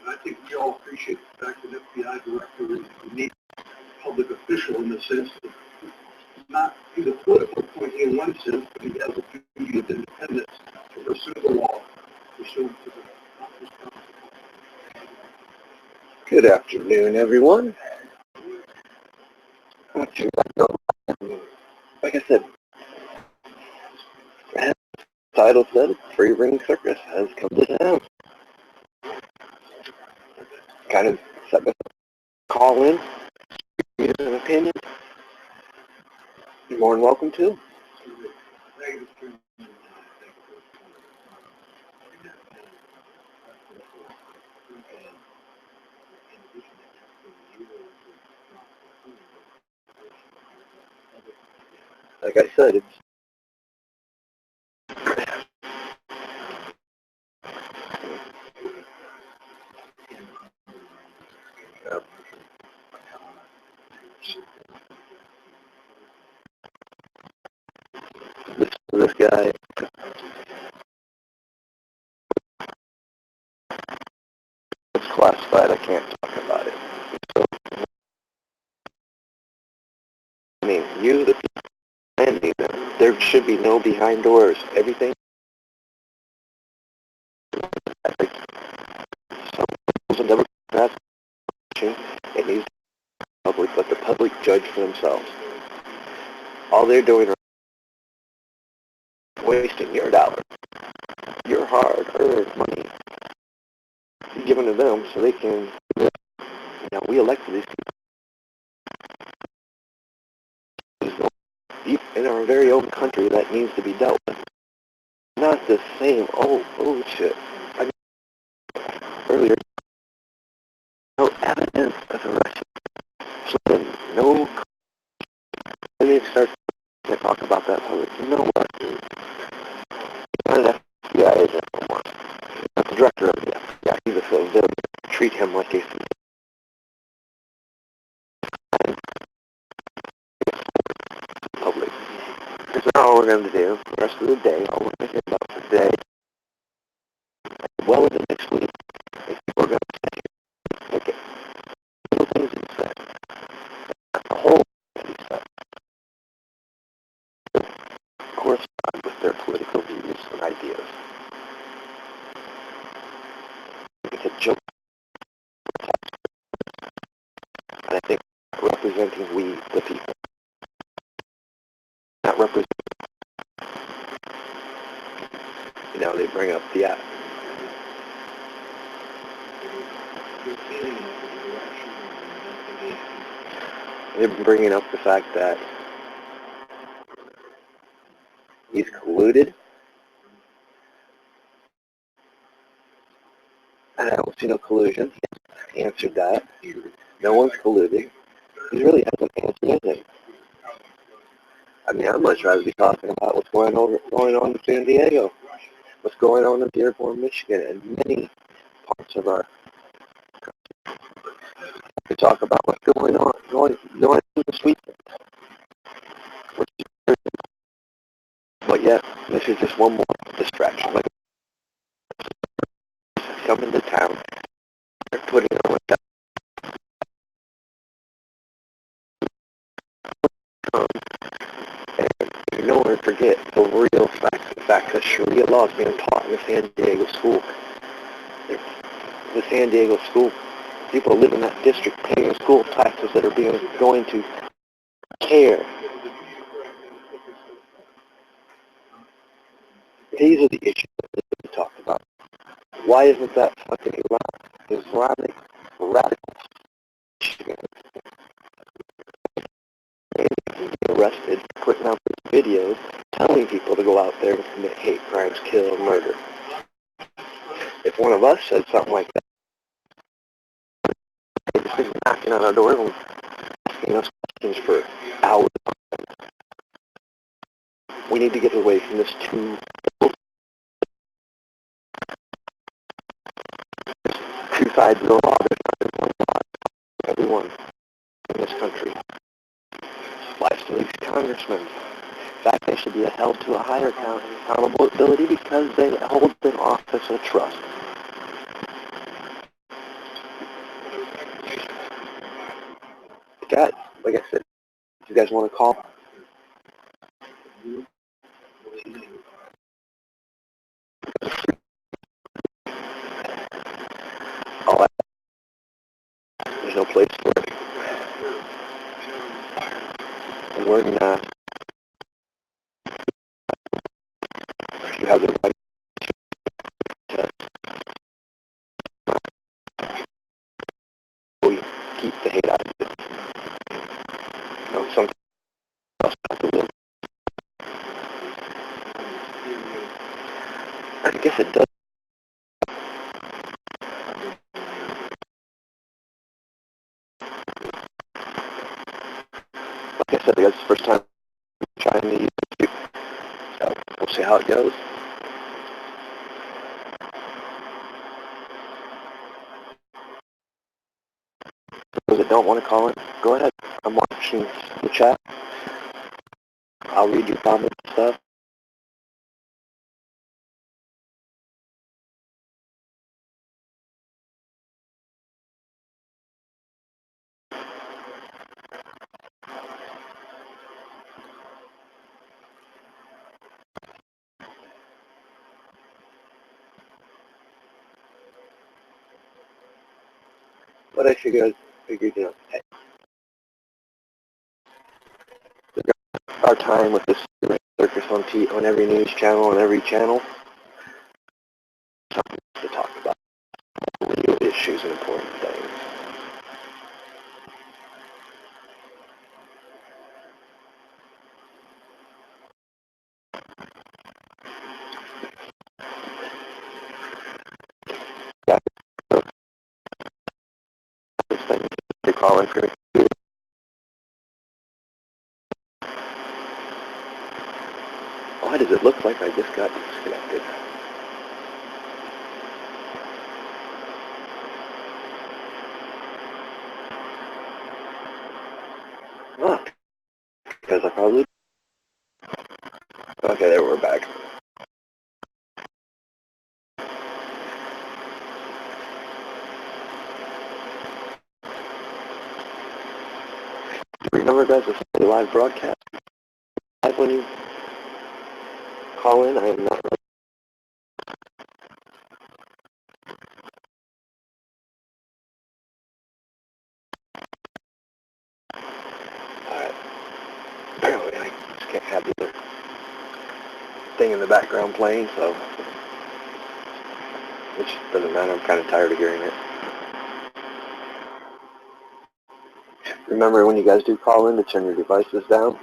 I think we all appreciate the fact that FBI director is a unique public official in the sense that he's a political appointee in one sense, but he has a duty of independence to pursue the law, pursuant to the Constitution. Good afternoon, everyone. Like I said, as the title said, Free Ring Circus has come to town. Kind of set me call in, give an opinion. You're more than welcome to. Like I said, it's this guy. It's classified. I can't talk about it. So, I mean, you, the people, and me, there should be no behind doors. Everything. Some never it needs the public, let the public judge for themselves. All they're doing is wasting your dollar, your hard-earned money, given to them so they can, we elected these people deep in our very own country that needs to be dealt with. Not the same old bullshit. I mean, earlier, no evidence of arrest. So then, no, and they start to talk about that public. You know what? Not an FBI agent anymore. Not the director of the FBI. He's a civilian. Treat him like a public. That's not all we're going to do the rest of the day. All we're going to hear about today, well into next week, is we're going to say, okay, little things he said, the whole thing he said, correspond with their political views and ideas. It's a joke. And I think representing we, the people, not representing, they bring up the act. They're bringing up the fact that he's colluded. I don't see no collusion. He answered that. No one's colluding. He really hasn't answered anything. I mean, I'd much rather be talking about what's going on in San Diego, what's going on in Dearborn, Michigan, and many parts of our country. We talk about what's going on this weekend. But yet, this is just one more distraction. Like, coming to town, they're putting it on down. And no one forget the real facts. The fact that Sharia law is being taught in the San Diego school. The San Diego school, people live in that district paying school taxes that are going to care. These are the issues that we talked about. Why isn't that fucking Islamic radicals arrested, putting out these videos, telling people to go out there and commit hate crimes, kill, murder? If one of us said something like that, they'd just be knocking on our door and asking us questions for hours. We need to get away from this two sides of the law. There's one law for everyone in this country. Life to these congressmen. In fact, they should be held to a higher accountability because they hold an office of trust. chat. Like I said, if you guys want to call, oh, there's no place for it. And we're not. You have the right to keep the hate out of it. You know, something else has to live. I guess it does. Like I said, that's the first time I'm trying to use it. So we'll see how it goes. For those that don't want to call in, go ahead. I'm watching the chat. I'll read your comments and stuff. But I figured, you know, hey, our time with this circus on every news channel, on every channel, something to talk about real issues and important things. Yeah, this thing they're calling for. Why does it look like I just got disconnected? Oh, because I probably... Okay, there, we're back. Remember, guys, this is a live broadcast. Live when you call in, I am not ready. Alright. Apparently, I just can't have the other thing in the background playing, so... Which doesn't matter, I'm kind of tired of hearing it. Remember, when you guys do call in, to turn your devices down.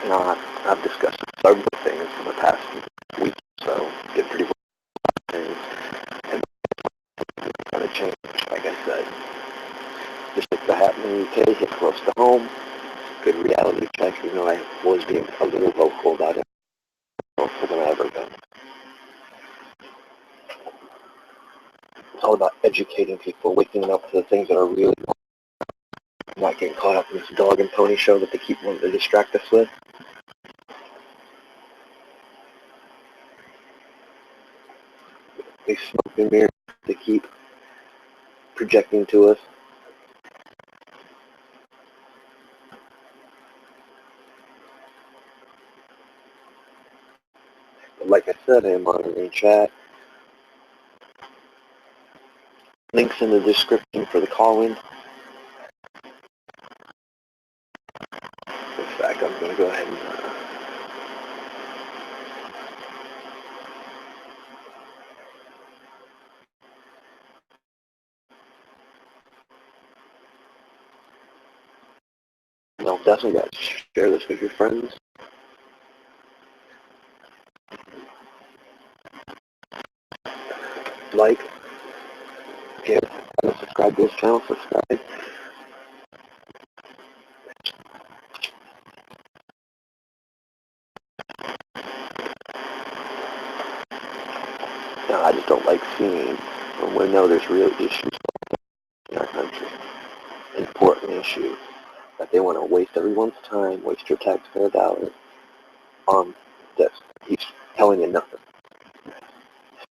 You know, I've discussed several things in the past week, so get pretty well things, and it's going to change, like I said. Just like that happened in the UK, hit close to home, good reality check, even though I was being a little vocal about it, more than I ever been. It's all about educating people, waking up to the things that are really wrong, not getting caught up in this dog and pony show that they keep wanting to distract us with. They smoke and mirrors they keep projecting to us. But like I said, I am monitoring chat. Links in the description for the call-in. In fact, I'm going to go ahead and no, definitely got to share this with your friends. Like, if you haven't subscribed to this channel, subscribe. just don't like seeing when we know there's real issues in our country, important issues, that they want to waste everyone's time, waste your taxpayer dollars on this. He's telling you nothing.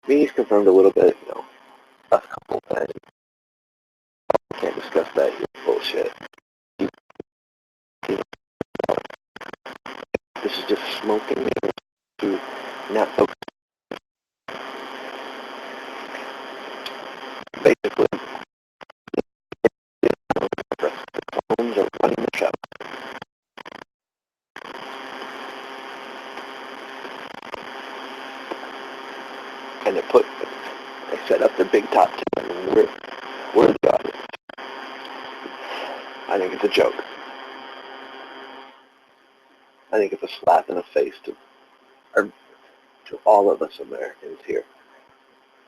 Me, he's confirmed a little bit, a couple things. I can't discuss that here. Bullshit. This is just smoking to not focus. Basically, the phones are running the show. And they set up the big top 10, and we're the audience. I think it's a joke. I think it's a slap in the face to all of us Americans here.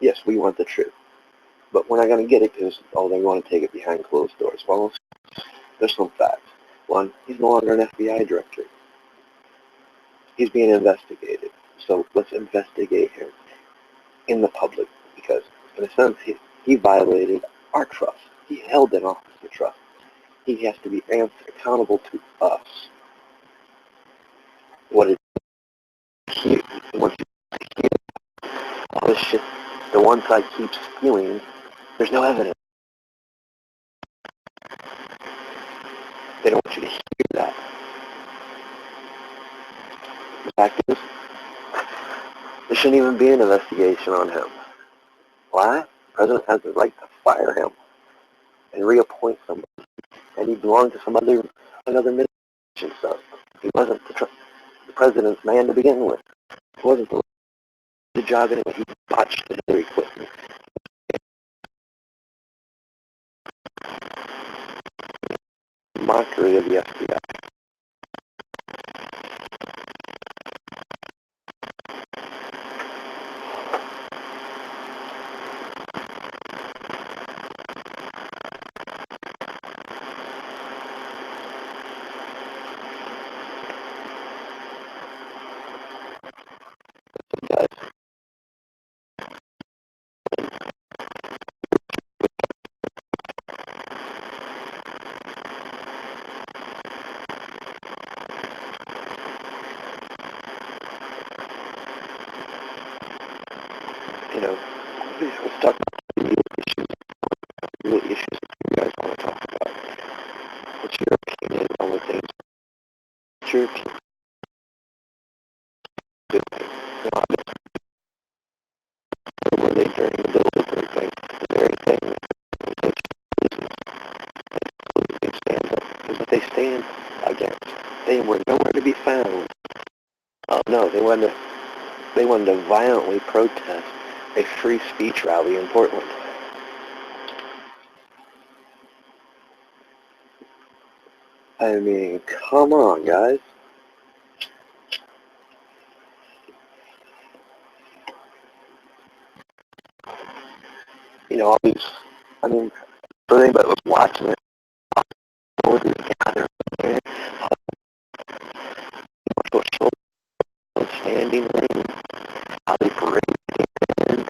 Yes, we want the truth, but we're not going to get it because, they want to take it behind closed doors. Well, there's some facts. One, he's no longer an FBI director. He's being investigated. So let's investigate him in the public because, in a sense, he violated our trust. He held an office of trust. He has to be accountable to us. What is he? All this shit, the one side keeps spewing. There's no evidence. They don't want you to hear that. The fact is, there shouldn't even be an investigation on him. Why? The president has the right to fire him and reappoint somebody. And he belonged to another administration, so he wasn't the president's man to begin with. He wasn't the job anyway. He botched the Hillary Clinton. Mockery of the FBI. Let's talk about real issues that you guys want to talk about. What's your opinion on the things? What's your opinion? Good thing. Were they during the delivery thing? The very thing that they stand up is what they stand against. They were nowhere to be found. Oh no, they wanted to violently protest a free speech rally in Portland. I mean, come on, guys. All these, for anybody that was watching it, all these gathered there, standing room, how they paraded in,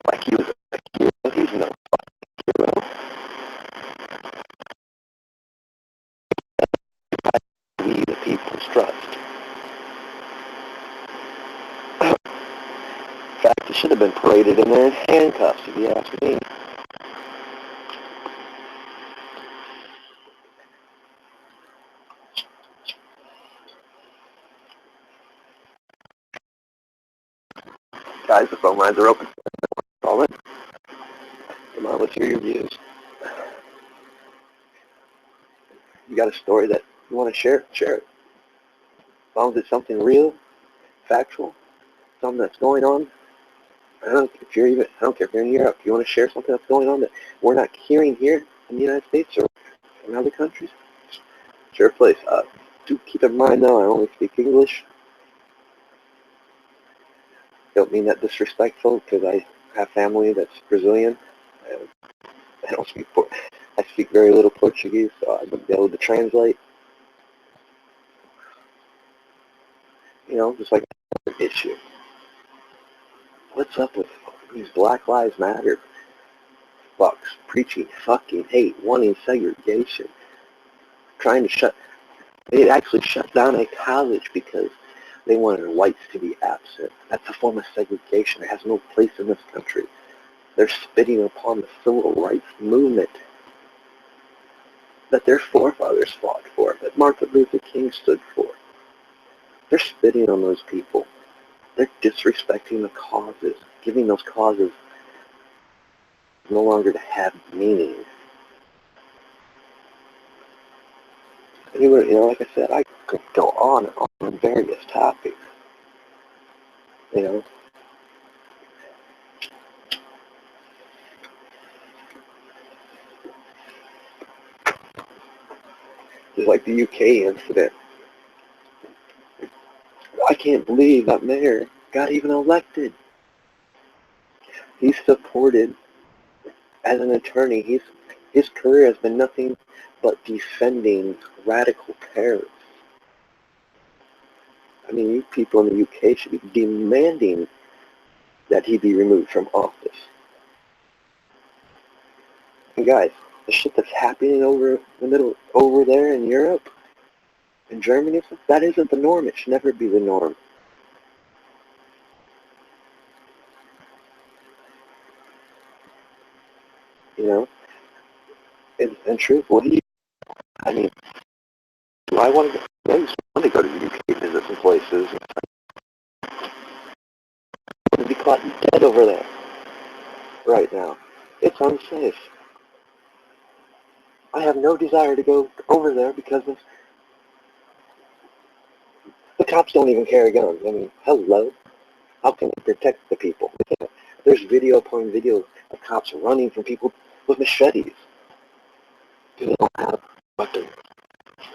like he was a hero. He's no fucking hero. We, the people's trust. In fact, he should have been paraded in there in handcuffs, if you ask me. Guys, the phone lines are open. Call in. Come on, let's hear your views. You got a story that you want to share? Share it. As long as it's something real, factual, something that's going on. I don't care if you're in Europe. You want to share something that's going on that we're not hearing here in the United States or in other countries? Share a place. Do keep in mind, though, I only speak English. Don't mean that disrespectful because I have family that's Brazilian. I don't speak I speak very little Portuguese, so I wouldn't be able to translate. Just like an issue. What's up with These Black Lives Matter fucks preaching fucking hate, wanting segregation, trying to they actually shut down a college because they wanted whites to be absent. That's a form of segregation. It has no place in this country. They're spitting upon the civil rights movement that their forefathers fought for, that Martin Luther King stood for. They're spitting on those people. They're disrespecting the causes, giving those causes no longer to have meaning. Anyway, like I said, I could go on various topics. It's like the UK incident. I can't believe that mayor got even elected. He's supported as an attorney. His career has been nothing but defending radical terrorists. I mean, you people in the UK should be demanding that he be removed from office. And guys, the shit that's happening over there in Europe, in Germany, that isn't the norm. It should never be the norm. And truth, what do you, I mean, do I want to go, I just want to go to the UK, visit some places, and be caught dead over there right now. It's unsafe. I have no desire to go over there because the cops don't even carry guns. I mean, hello? How can they protect the people? There's video upon video of cops running from people with machetes. They don't have weapons.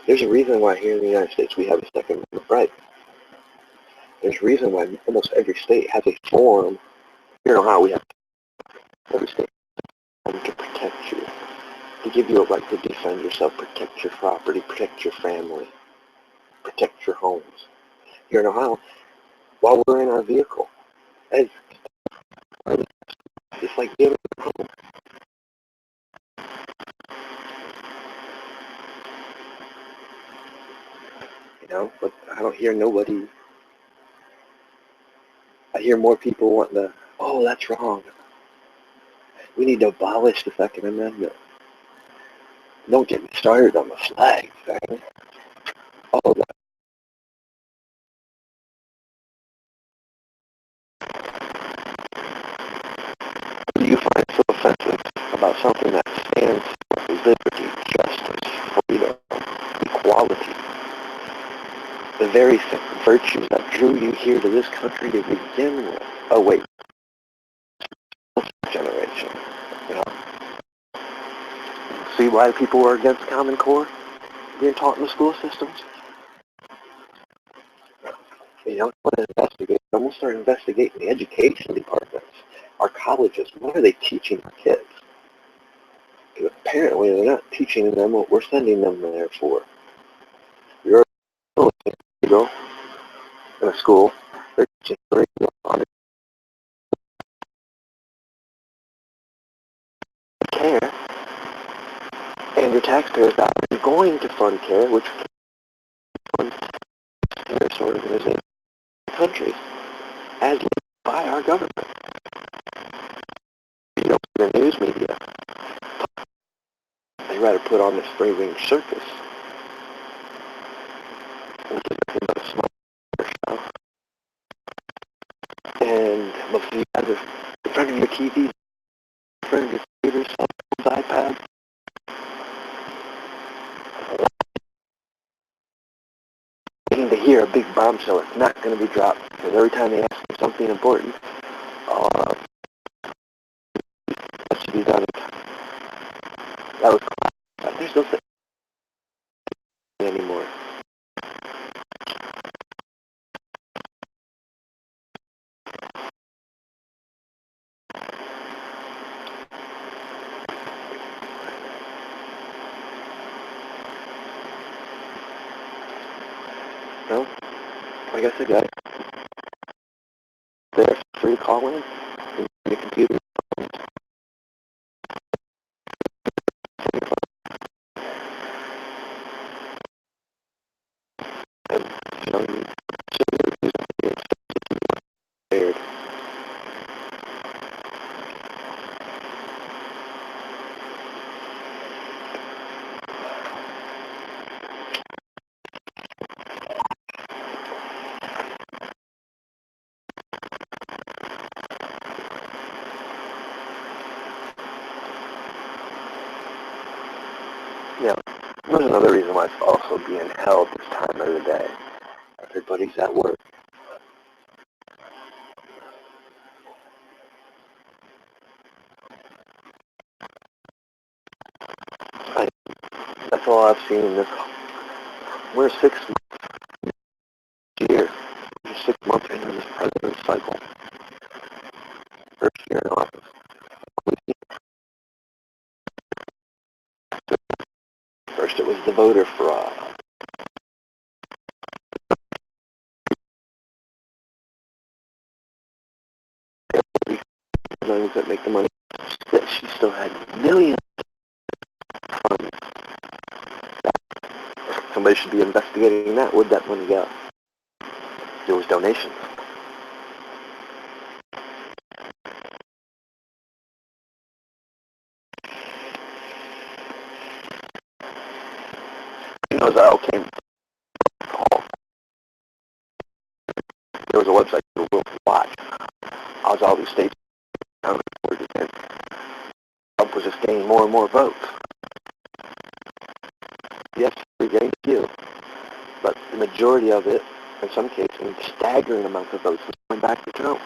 There's a reason why here in the United States we have a Second Amendment right. There's a reason why almost every state has a form. You know how we have every state to protect you, to give you a right to defend yourself, protect your property, protect your family, protect your homes. Here in Ohio, while we're in our vehicle, it's like being at home. But I don't hear nobody. I hear more people wanting to, oh, that's wrong. We need to abolish the Second Amendment. Don't get me started on the flag, man. Oh, what do you find so offensive about something that stands for liberty, justice, freedom, equality? The very virtues that drew you here to this country to begin with. Oh, wait. Generation. See why people are against Common Core being taught in the school systems? I'm going to investigate. I'm going to start investigating the education departments, our colleges. What are they teaching our kids? Because apparently they're not teaching them what we're sending them there for. You're in a school, they're teaching on care, and your taxpayers are going to fund care, which funds terrorist organizations in countries, as by our government. The news media, they rather put on the spring-wing circus, which is nothing but a small show. And most of you guys are in front of your TV, in front of your computers, cell phones, iPads. Waiting to hear a big bombshell. It's not going to be dropped, because every time they ask for something important, that should be done. That was cool. There's no such thing anymore. No? Like I said, guys, they're free to call in. You can You know, there's another reason why it's also being held this time of the day. Everybody's at work. That's all I've seen in this. We're 6 months here. We're 6 months into this president's cycle. First year in office. First it was the voter fraud. Those that make the money. She still had millions of funds. Somebody should be investigating that. Where'd that money go? There was donations. You know, that all came from there was a website called Watch. I was all these states and Trump was just gaining more and more votes. Yes, we gained a few, but the majority of it, in some cases, staggering amounts of votes was going back to Trump.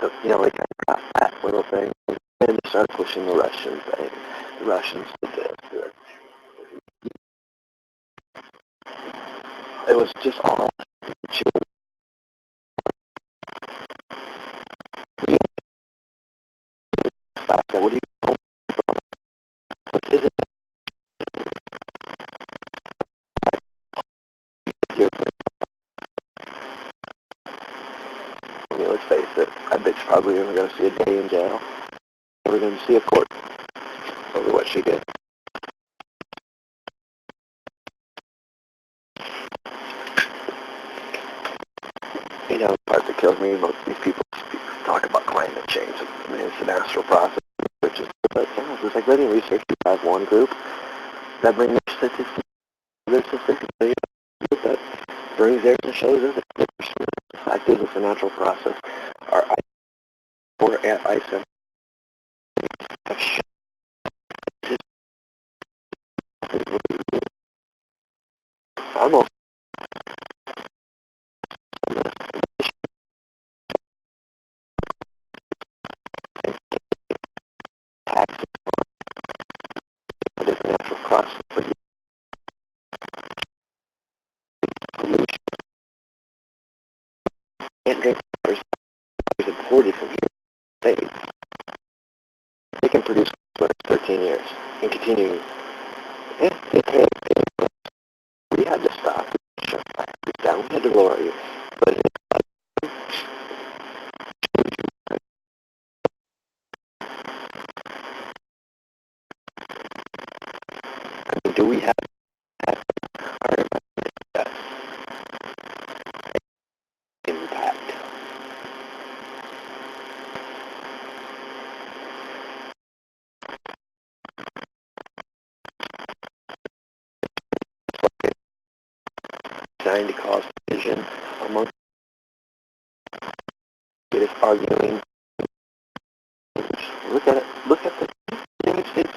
So, you know, they kind of got that little thing, and then they started pushing the Russian thing. The Russians did this. It was just all what do you know? What is it? I mean, let's face it, I bet you're probably never going to see a day in jail. Never going to see a court over what she did. You know, the part that kills me, most of these people talk about climate change. I mean, it's a natural process. But it's like letting researchers have one group that brings their statistics, that brings theirs and shows us that the fact is it's a natural process. Our ice have shown almost tax a natural process, but you can't drink water is imported from here. They can produce for 13 years and continue. We had to stop. Shut factories down. We had to lower it. But do we have our impact? Trying to cause division among it is arguing. Look at it. Look at the United States.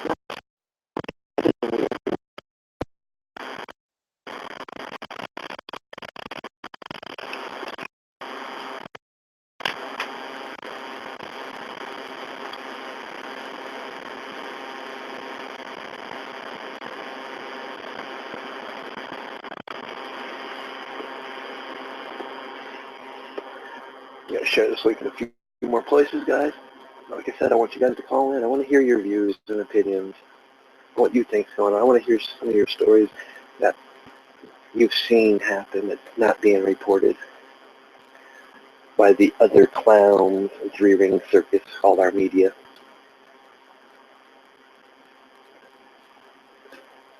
I'm going to share this link in a few more places, guys. Like I said, I want you guys to call in. I want to hear your views and opinions, what you think's going on. I want to hear some of your stories that you've seen happen that's not being reported by the other clowns, three-ring circus called our media.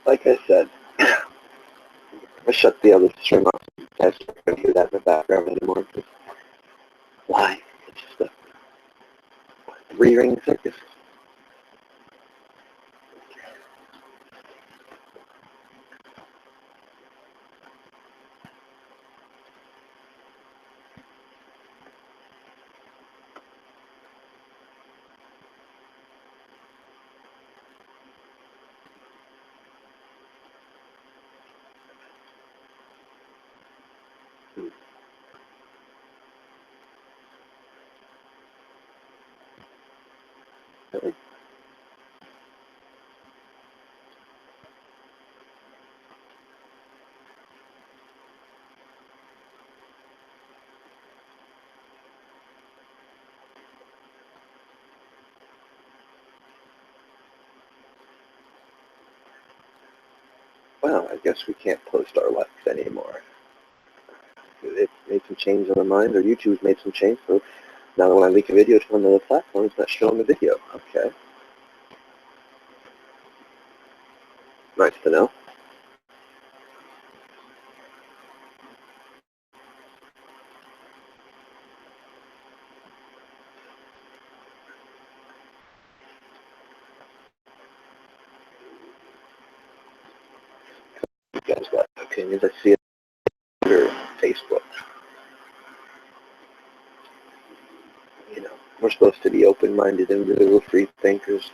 Like I said, I shut the other stream off. You guys aren't going to hear that in the background anymore. Why? It's just a three-ring circus. Really? Well, I guess we can't post our likes anymore. It made some change on their mind, or YouTube's made some change, so now that when I link a video to one of the platforms, it's not showing the video. Okay. Nice to know. You guys got opinions. I see it under Facebook. You know, we're supposed to be open-minded individual free thinkers.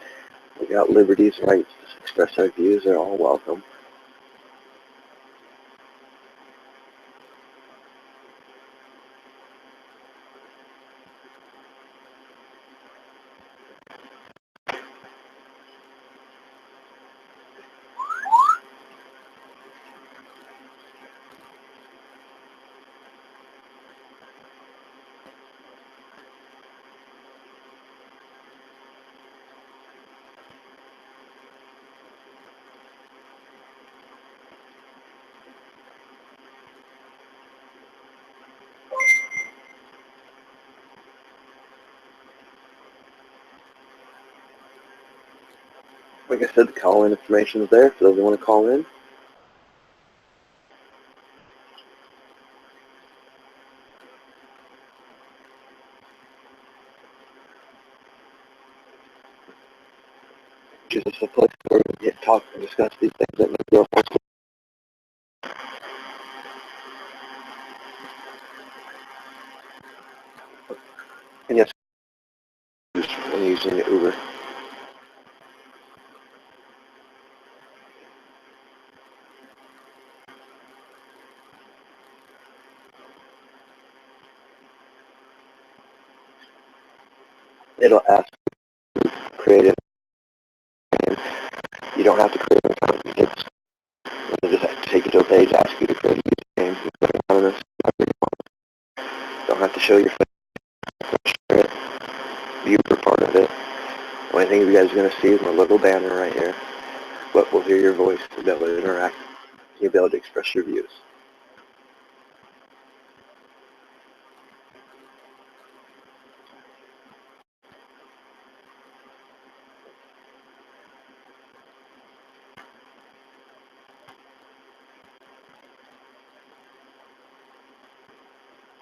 We got liberties, rights to express our views. They're all welcome. Like I said, the call-in information is there for those who want to call in. Which is a place where we get talk and discuss these things that make you feel. And yes, when using the Uber. It'll ask you to create it. You don't have to create an account. It'll just take you to a page, ask you to create a username. You put it on this. Don't have to show your face. Share it. You were part of it. The only thing you guys are going to see is my little banner right here. But we'll hear your voice to be able to interact. You'll be able to express your views.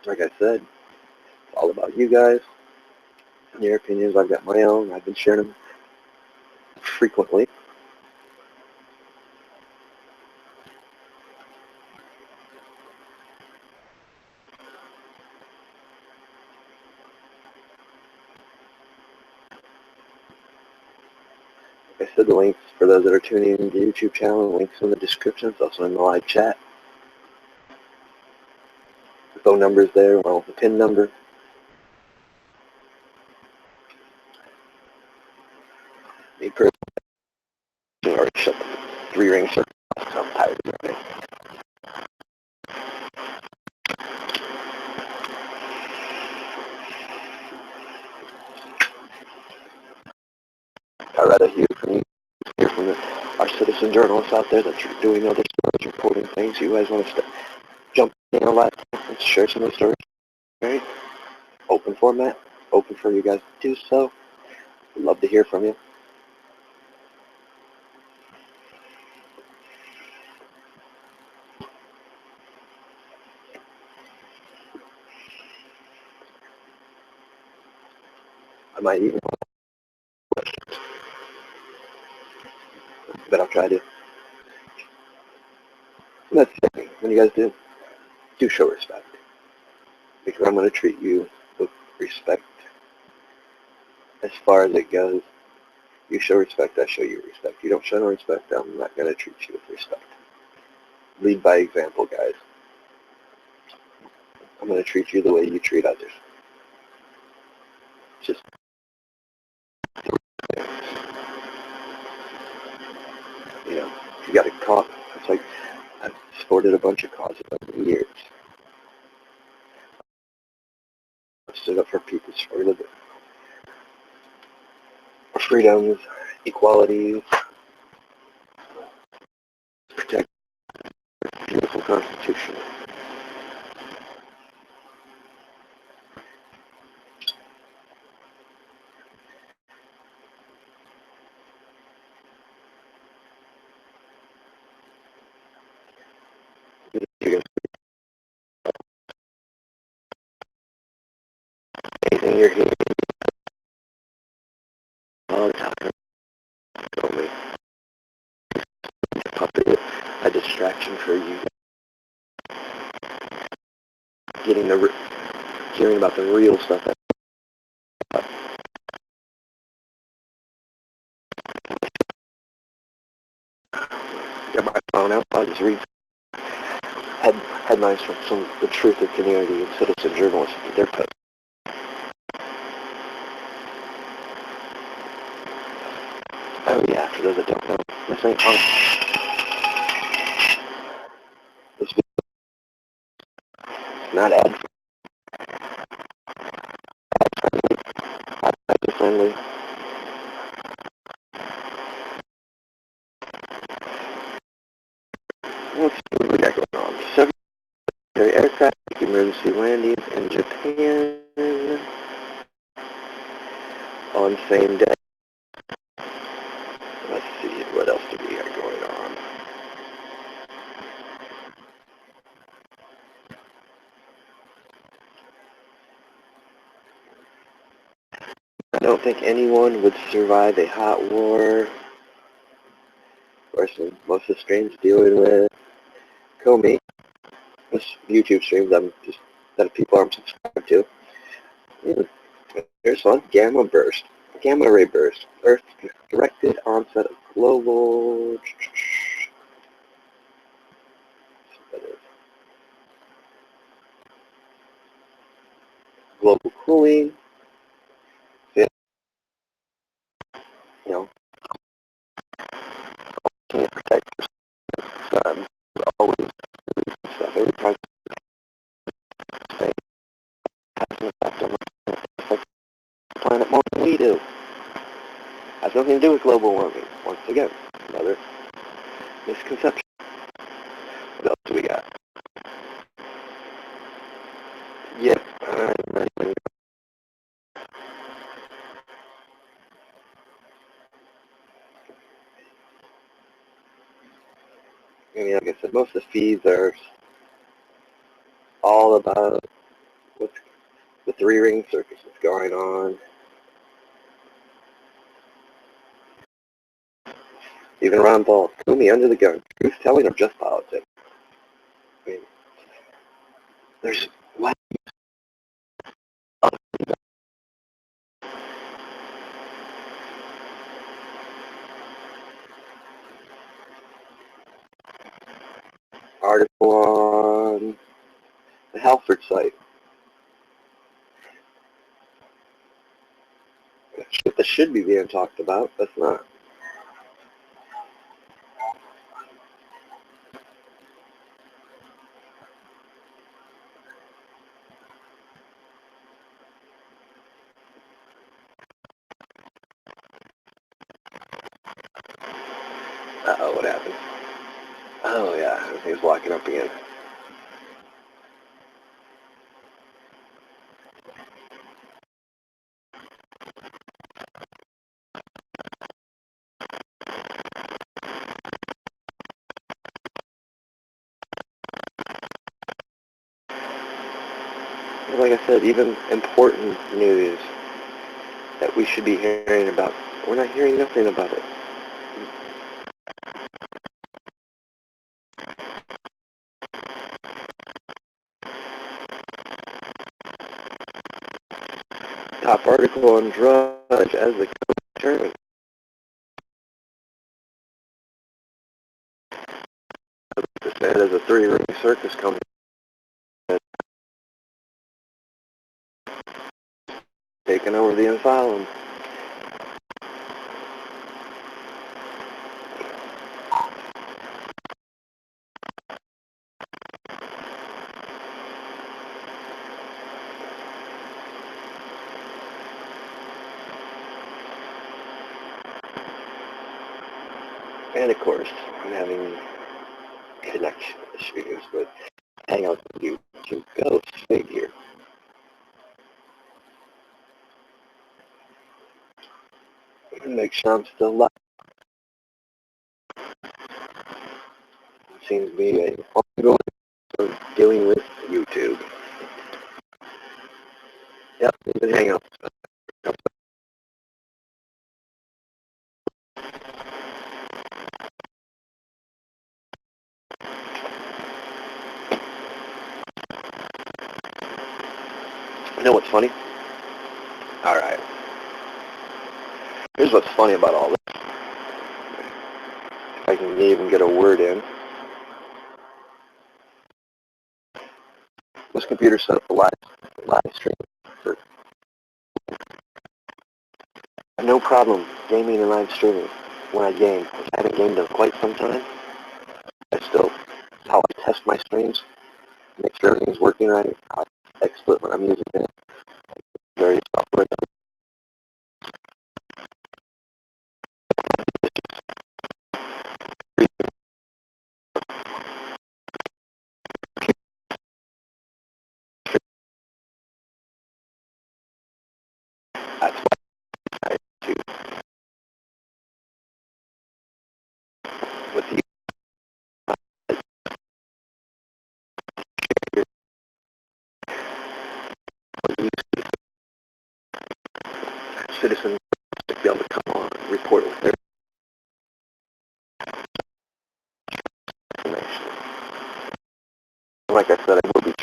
Like I said, it's all about you guys and your opinions. I've got my own. I've been sharing them frequently. Like I said, the links for those that are tuning in to the YouTube channel, links in the description. It's also in the live chat. The phone number is there, along with the PIN number. Me personally, I already shut the 3-ring circus. I'm tired of it. I'd rather hear from you, hear from our citizen journalists out there that are doing other stories, reporting things. You guys want to jump in on that and share some of the stories? Right? Open format, open for you guys to do so. We'd love to hear from you. I might even, but I'll try to. And that's the thing. When you guys do show respect, because I'm going to treat you with respect as far as it goes. You show respect, I show you respect. You don't show no respect, I'm not going to treat you with respect. Lead by example, guys. I'm going to treat you the way you treat others. Just you know, you got a cause. It's like, I've supported a bunch of causes over the years. I've stood up for people's freedoms, equalities, protect the beautiful Constitution. Anything you're hearing all the time, only a distraction for you hearing about the real stuff. Got my phone out. I'll just read headlines from some the Truth of Community and citizen journalists. Their post. Oh yeah, for those that don't know, this ain't on. This is not ad friendly. Let's see what we got going on. Several aircraft emergency landings in Japan on same day. Let's see, what else do we got going on? I don't think anyone would survive a hot war, or most of the streams dealing with Comey. This YouTube streams that people aren't subscribed to. Here's one, gamma ray burst, Earth directed onset of global cooling. You know, can't protect the sun. Always stuff. Every time it has an effect on the planet more than we do. Has nothing to do with global warming. Once again, another misconception. What else do we got? Yep. I mean, like I said, most of the feeds are all about what's the three-ring circus that's going on. Even Ron Paul, Comey under the gun. Who's telling him just politics? I mean, there's what? Article on the Halford site. Shit that should be being talked about, that's not. Uh-oh, what happened? Oh yeah, everything's locking up again. Like I said, even important news that we should be hearing about, we're not hearing nothing about it. Top article on Drudge as the tournament. There's a three-ring circus coming. Taking over the asylum. And of course, I'm having connection issues with Hangouts with YouTube. Go figure. Make sure I'm still live. Seems to be an ongoing of dealing with YouTube. Yep, even Hangouts. You know what's funny? Alright. Here's what's funny about all this. If I can even get a word in. This computer set up a live stream. I have no problem gaming and live streaming when I game, which I haven't gamed in quite some time. I still, how I test my streams, make sure everything's working right, how I export when I'm using it, various software. That's why I do with the citizens to be able to come on and report with their information. Like I said, I will be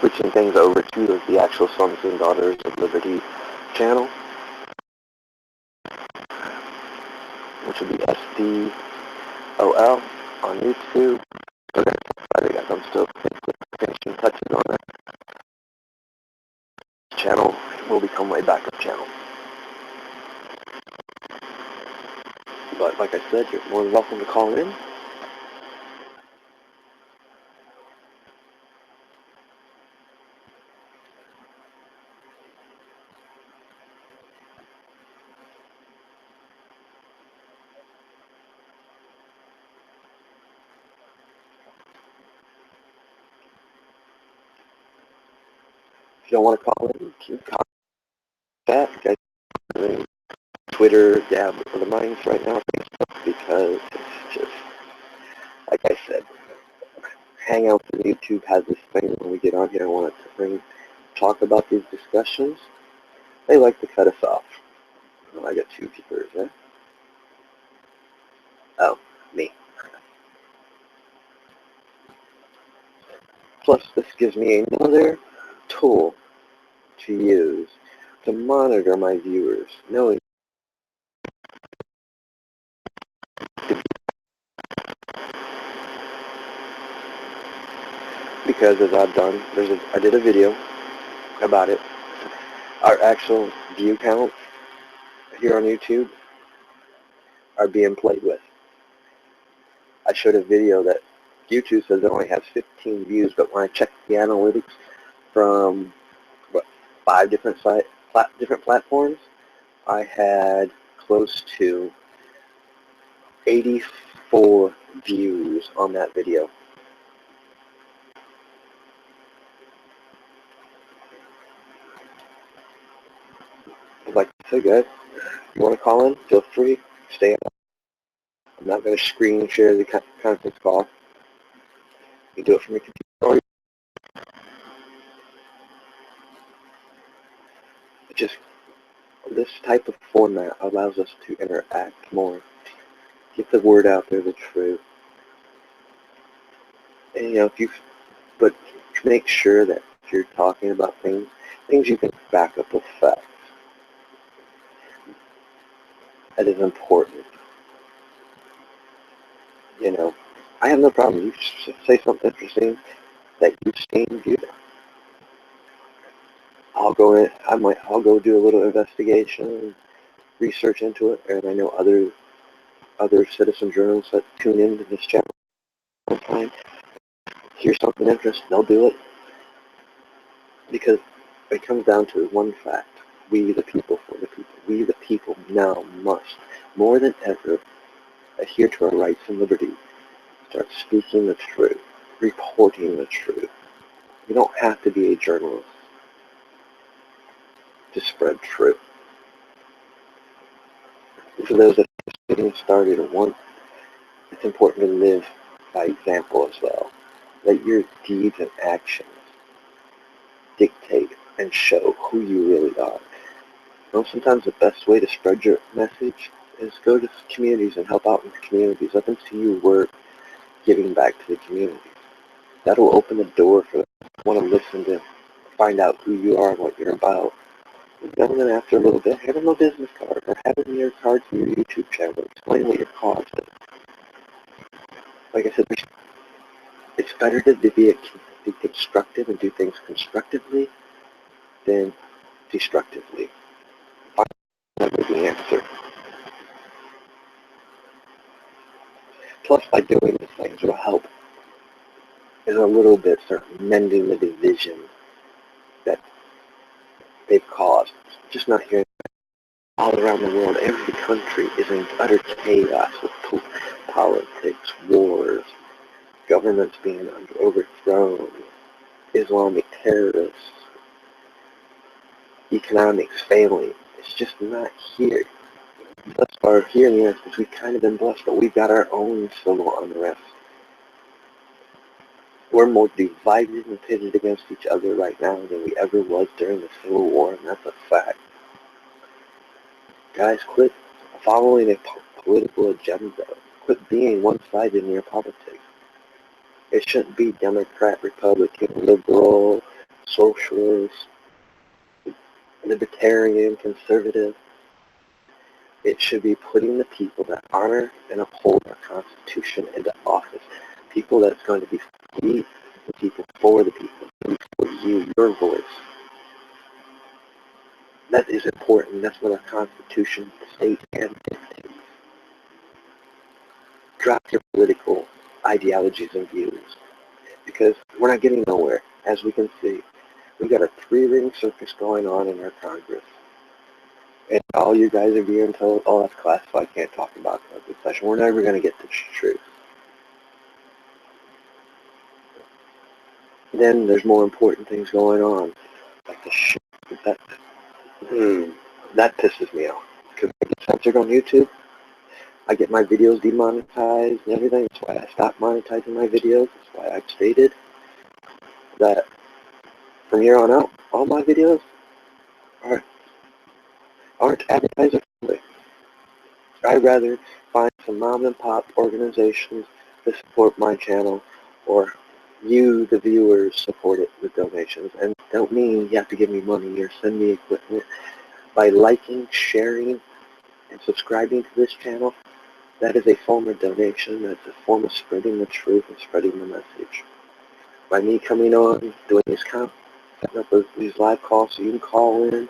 switching things over to the actual Sons and Daughters of Liberty channel, which will be SDOL on YouTube. Okay, sorry guys, I'm still finishing touches on that. Channel will become my backup channel. But like I said, you're more than welcome to call in. If you don't want to call in, keep calling. Chat, guys. Twitter, dab for the minds right now, because it's just, like I said, Hangouts and YouTube has this thing when we get on here and want to talk about these discussions, they like to cut us off. Well, I got two keepers, yeah? Oh, me. Plus, this gives me another tool to use to monitor my viewers, knowing because as I've done, I did a video about it. Our actual view counts here on YouTube are being played with. I showed a video that YouTube says it only has 15 views, but when I checked the analytics from what, 5 different different platforms, I had close to 84 views on that video. Like I said, guys, if you want to call in, feel free. Stay on. I'm not going to screen share the conference call. You do it from your computer. Just this type of format allows us to interact more, get the word out there, the truth. And but make sure that if you're talking about things you can back up with facts. That is important. I have no problem. You say something interesting that you've seen, I'll go do a little investigation, research into it, and I know other citizen journalists that tune into this channel all the time. Hear something interesting, they'll do it. Because it comes down to one fact. We the people for the people. We the people now must, more than ever, adhere to our rights and liberties. Start speaking the truth, reporting the truth. You don't have to be a journalist to spread truth. For those that are getting started or want, it's important to live by example as well. Let your deeds and actions dictate and show who you really are. You know, sometimes the best way to spread your message is go to communities and help out in communities. Let them see your work giving back to the community. That'll open the door for them to want to listen to find out who you are and what you're about. And then after a little bit, have them a business card or have them your card for your YouTube channel. Explain what your cause is. Like I said, it's better to be constructive and do things constructively than destructively. Find the answer. Plus, by doing these things, it will help in a little bit start mending the division that they've caused. Just not here. All around the world, every country is in utter chaos with politics, wars, governments being overthrown, Islamic terrorists, economics failing. It's just not here. Thus far, here in the United States, we've kind of been blessed, but we've got our own civil unrest. We're more divided and pitted against each other right now than we ever was during the Civil War, and that's a fact. Guys, quit following a political agenda. Quit being one-sided in your politics. It shouldn't be Democrat, Republican, liberal, socialist, libertarian, conservative. It should be putting the people that honor and uphold our Constitution into office. People that's going to be the people, for the people, for you, your voice. That is important. That's what our Constitution states and dictates. Drop your political ideologies and views, because we're not getting nowhere. As we can see, we've got a three-ring circus going on in our Congress. And all you guys are being told, oh, that's classified, can't talk about it in session. We're never going to get to the truth. Then there's more important things going on, like the shit. That pisses me off. Because I get censored on YouTube. I get my videos demonetized and everything. That's why I stopped monetizing my videos. That's why I've stated that from here on out, all my videos aren't advertiser friendly. I'd rather find some mom and pop organizations to support my channel, or you, the viewers, support it with donations. And don't mean you have to give me money or send me equipment. By liking, sharing, and subscribing to this channel, that is a form of donation. That's a form of spreading the truth and spreading the message. By me coming on, doing this setting up these live calls so you can call in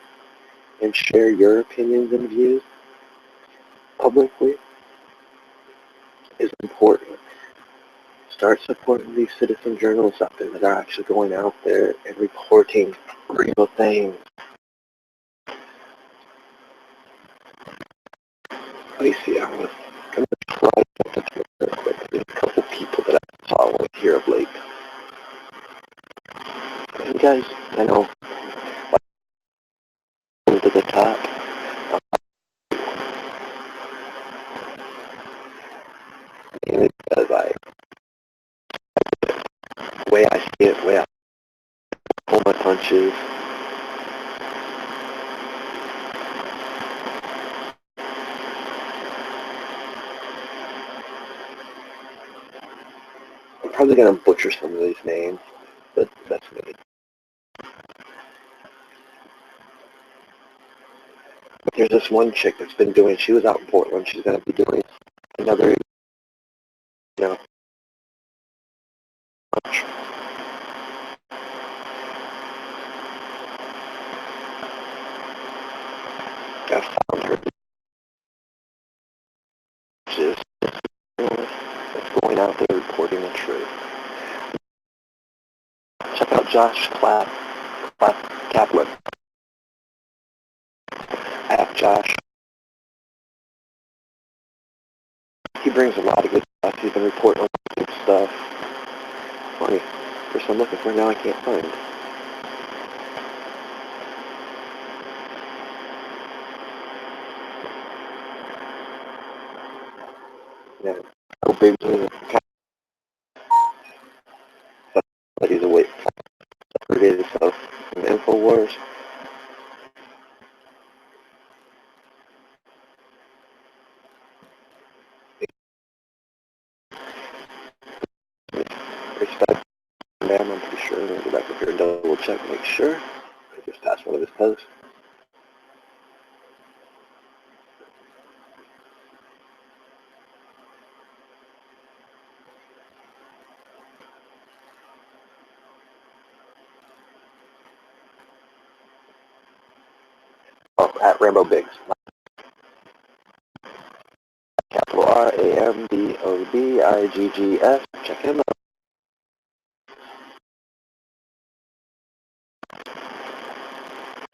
and share your opinions and views publicly is important. Start supporting these citizen journalists out there that are actually going out there and reporting real things. Let me see, I'm going to try something real quick. There's a couple people that I'm following here of late. And guys, I know, to the top, mainly because the way I see it, the way I pull my punches, I'm probably going to butcher some of these names, but that's me. But there's this one chick that's been doing, she was out in Portland, she's going to be doing another, punch. I found her. She's that's going out there reporting the truth. Check out Josh Kaplan. I have Josh. He brings a lot of good stuff. He's been reporting a lot of good stuff. Funny. Person I'm looking for now I can't find. Yeah. No big deal. But he's away. Segregated himself from InfoWars. Respect. Ma'am, I'm pretty sure. I'm going to go back up here and double check, make sure. I just passed one of his posts. Oh, at Rambo Biggs. Capital RAMBOBIGGS. Check him out.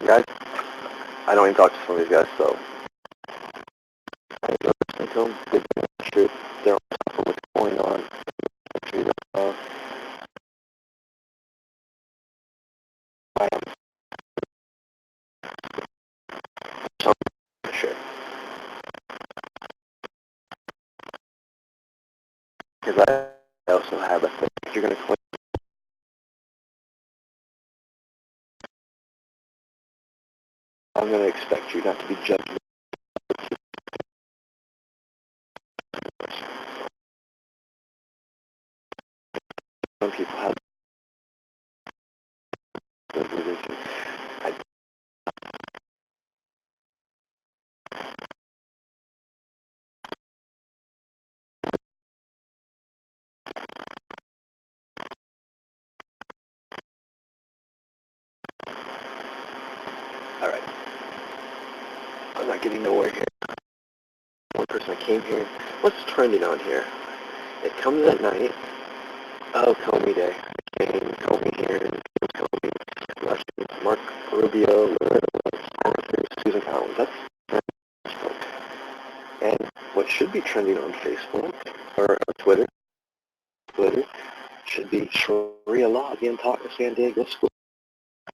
Guys, I don't even talk to some of these guys, so I go listen to them, give them the truth. They're on top of what's going on. I am so sure. Because I also have a thing. If you're going to claim, I'm going to expect you not to be judged. Some people have good religion. Alright. I'm not getting nowhere here. One person that came here. What's trending on here? It comes at night. Oh, Comey Day. Comey here. Comey. Russians. Mark Rubio. Susan Collins. That's Facebook. And what should be trending on Facebook or Twitter should be Sharia law being taught in San Diego school.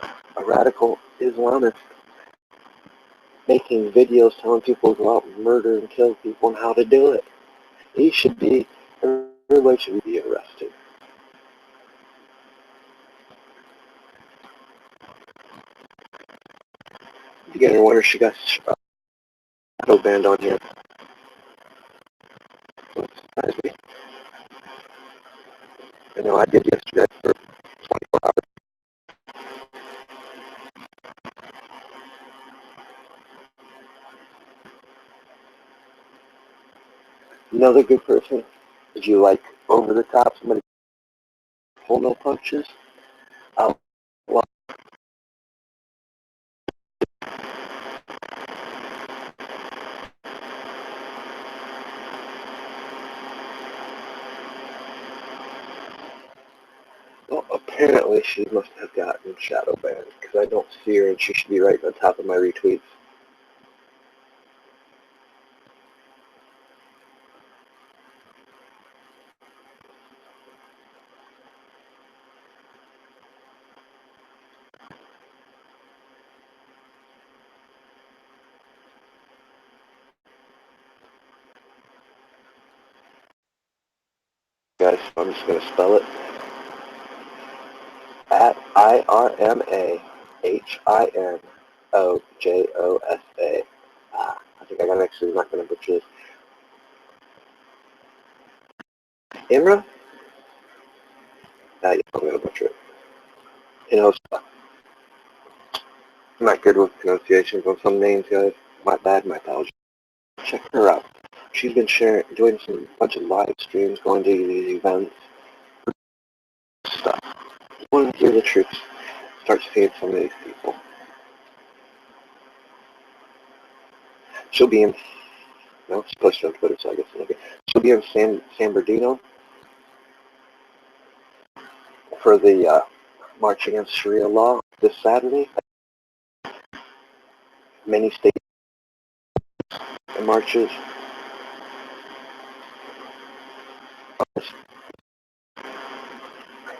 A radical Islamist making videos telling people to go out and murder and kill people and how to do it. Everybody should be arrested. You get her wonder she got shadow banned on here. Surprise me. I know I did yesterday for 24 hours. Another good person. Did you like over the top? Somebody pull no punches? Well, apparently she must have gotten shadow banned because I don't see her and she should be right on top of my retweets. Guys, I'm just going to spell it. At IRMAHINOJOSA. I think I got actually not going to butcher this. Imra? Yeah, I'm going to butcher it. Hinosa. I'm not good with pronunciations on some names, guys. My bad, my apologies. Check her out. She's been doing some bunch of live streams, going to these events, stuff. You want to hear the truth? Start seeing some of these people. She'll be in. No, it's posted on Twitter, so I guess okay. She'll be in San Bernardino for the March Against Sharia Law this Saturday. Many states and marches.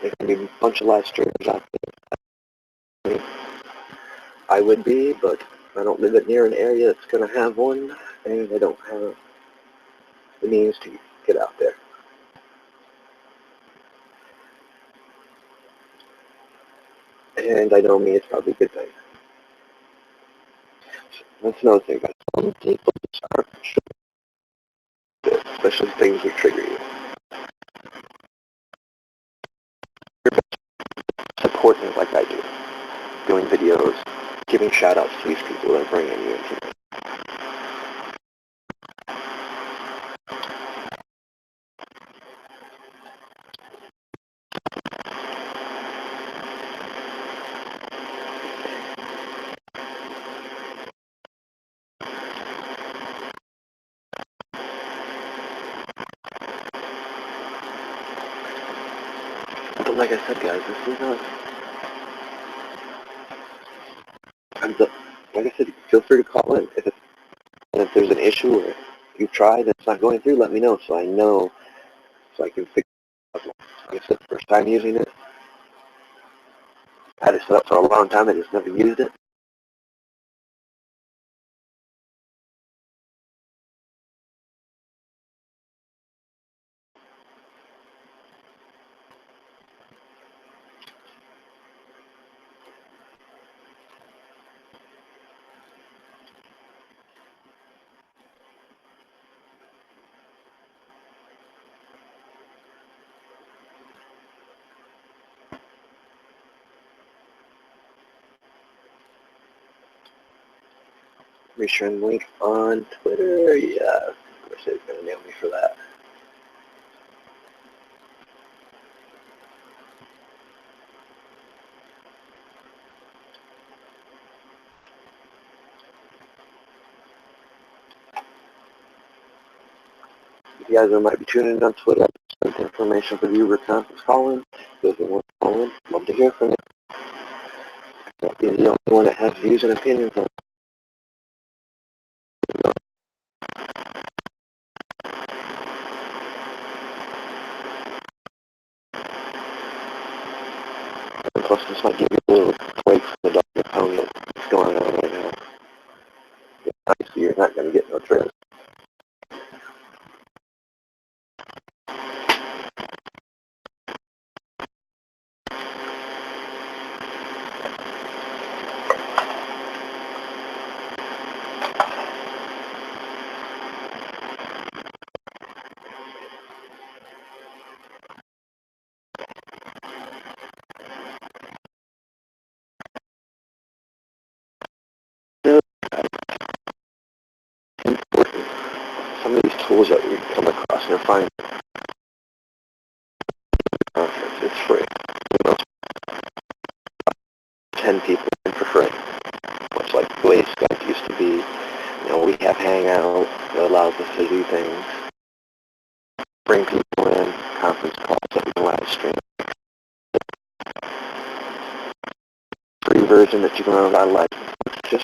There can be a bunch of live streamers out there. I would be, but I don't live near an area that's going to have one, and I don't have the means to get out there. And I know me, it's probably a good thing. That's another thing, guys. Some people just aren't sure, especially things that trigger you. Support me like I do. Doing videos, giving shout-outs to these people that are bringing you into it. But like I said, guys, this is not... Like I said, feel free to call in. If there's an issue or you've tried and it's not going through, let me know so I know, so I can fix it. Like I said, first time using it. I had it set up for a long time, I just never used it. Resharing link on Twitter, yeah, of course it's going to nail me for that. If you guys might be tuning in on Twitter, I sent information for viewer conference calling. Those who want to call in, love to hear from you. Don't be the only one that has views and opinions on it. And plus, this might give you a little break from the Dr. Pony that's going on right now. Obviously, you're not going to get no trails. Some of these tools that we come across and find it's free. You know, 10 people in for free. Much like the way Skype used to be. You know, we have Hangout that allows us to do things. Bring people in, conference calls that we can live stream. Free version that you can run without a license. It's just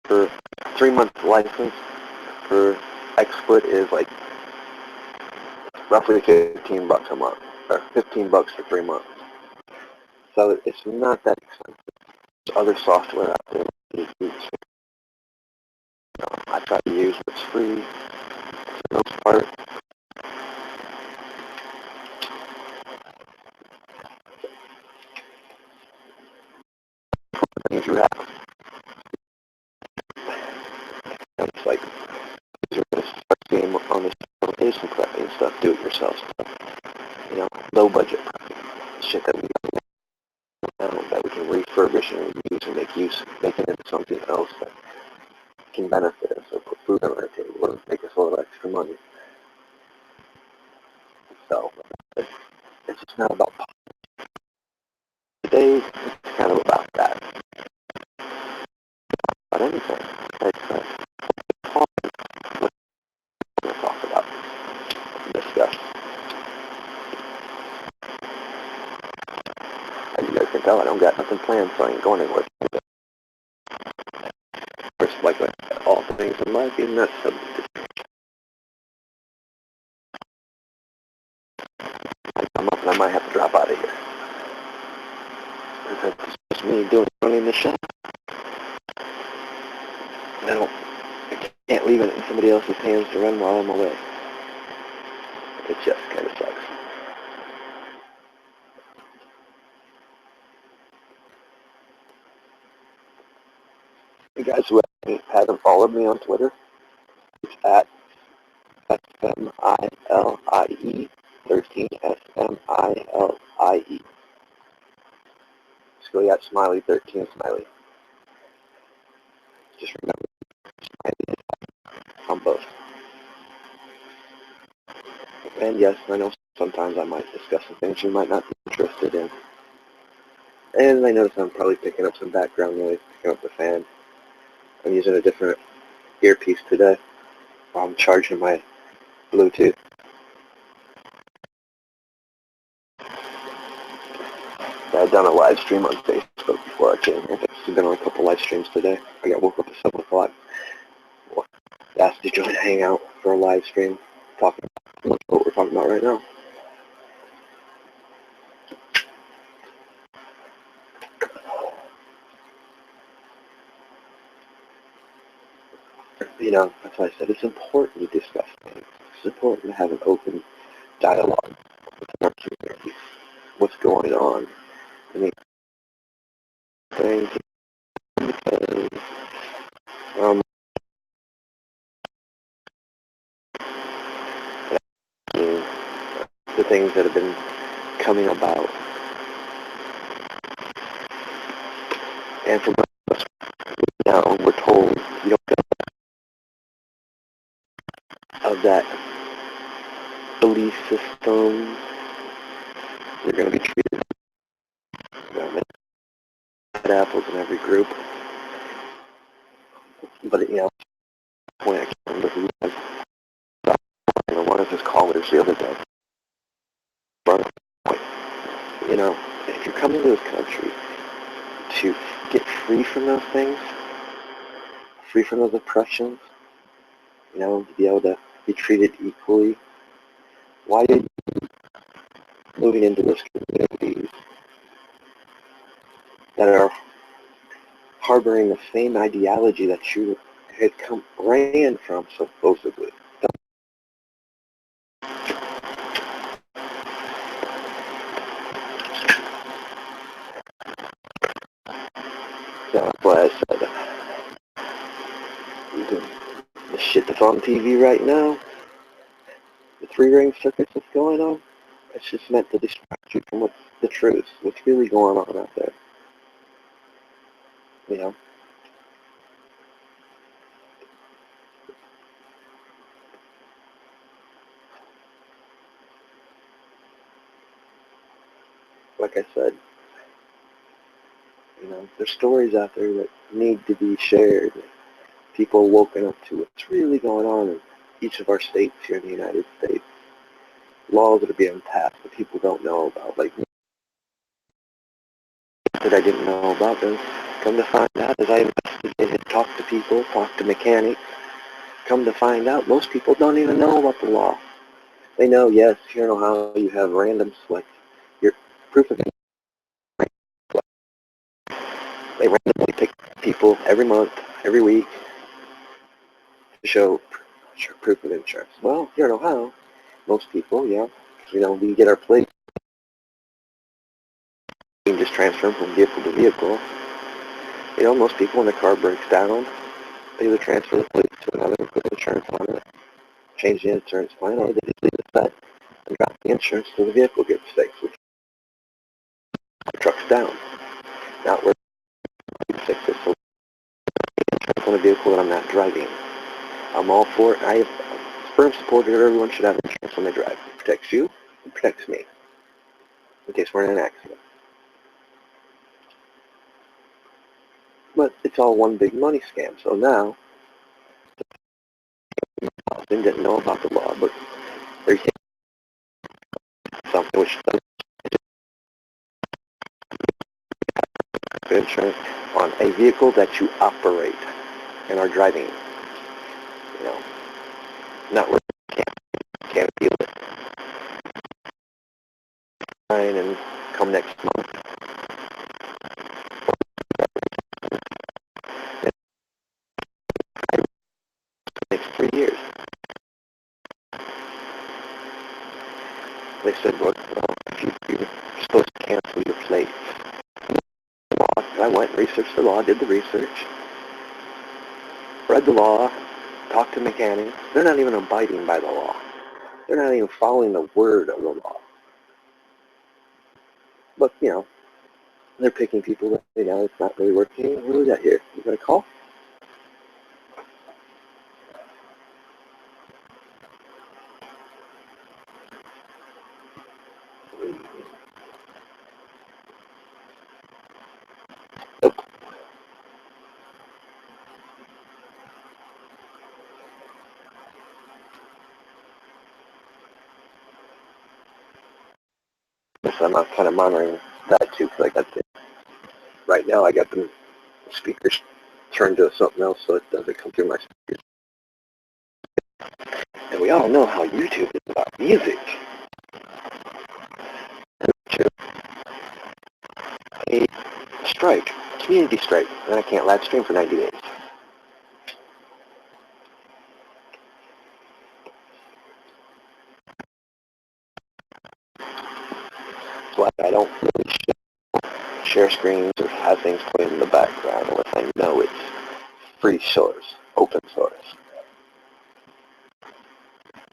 for 3-month license for XSplit is like roughly $15 a month, or $15 for 3 months. So it's not that expensive. There's other software out there that you can use. I try to use what's free for the most part. Things you have. And it's like you're going to start seeing on this application prepping and stuff, do it yourself stuff. You know, low budget prepping. Shit that we that we can refurbish and use and make it into something else that can benefit us or put food on our table or make us a little extra money. So it's just not about today. It's kind of about that. But anything, it's what we're going to talk about, discuss. As you guys can tell, I don't got nothing planned, so I ain't going anywhere. First, like all things in life, even that's subject to and I might have to drop out of here. Because it's just me running the show. I can't leave it in somebody else's hands to run while I'm away. It just kind of sucks. You guys who haven't followed me on Twitter, it's at SMILIE 13 SMILIE. Just go at Smiley 13 Smiley. Just remember, Smiley on both. And yes, I know sometimes I might discuss some things you might not be interested in. And I notice I'm probably picking up some background noise, picking up the fan. I'm using a different earpiece today while I'm charging my Bluetooth. I've done a live stream on Facebook before I came here. I've been on a couple live streams today. I got woke up at 7 o'clock. Asked to join a hangout for a live stream, talking about what we're talking about right now. You know, that's why I said it's important to discuss things. It's important to have an open dialogue with our community. What's going on? I mean, things, um, the things that have been coming about. And from us now, we're told you don't get of that belief system. You're going to be treated like bad apples in every group. But, you know, point I can't remember who was, one of his callers the other day. You know, if you're coming to this country to get free from those things, free from those oppressions, you know, to be able to be treated equally, why are you moving into those communities that are harboring the same ideology that you had ran from, supposedly? That's why I said the shit that's on TV right now, the three-ring circus that's going on, it's just meant to distract you from what's the truth, what's really going on out there. You know? Like I said, you know, there's stories out there that need to be shared. People woken up to what's really going on in each of our states here in the United States. Laws that are being passed that people don't know about, like that I didn't know about. And come to find out, as I investigated, talked to people, talked to mechanics, come to find out, most people don't even know about the law. They know, yes, here in Ohio you have random slicks. Your proof of income. They randomly pick people every month, every week, to show proof of insurance. Well, here in Ohio, most people, yeah, you know, we get our plate. We can just transfer them from vehicle to vehicle. You know, most people, when the car breaks down, they either transfer the plate to another and put insurance on it, change the insurance plan, or they just leave it set and drop the insurance till the vehicle gets fixed, which the truck's down. Not where you fix it, so insurance on a vehicle that I'm not driving. I'm all for it. I have firm supporter that everyone should have insurance when they drive. It protects you, it protects me, in case we're in an accident. But it's all one big money scam. So now, they didn't know about the law, but they're something which does insurance on a vehicle that you operate and are driving. You know, not where you can't deal with it. next month, next 3 years. They said, well, you're supposed to cancel your plates. I went and researched the law, did the research, read the law, talked to mechanics. They're not even abiding by the law. They're not even following the word of the law. But, they're picking people that, it's not really working. Who is that here? You got a call? Nope. So I'm kind of monitoring that too, because I got right now I got the speakers turned to something else so it doesn't come through my speakers. And we all know how YouTube is about music. A strike, community strike, and I can't live stream for 90 days. That's why I don't really share screens or have things playing in the background unless I know it's free source, open source.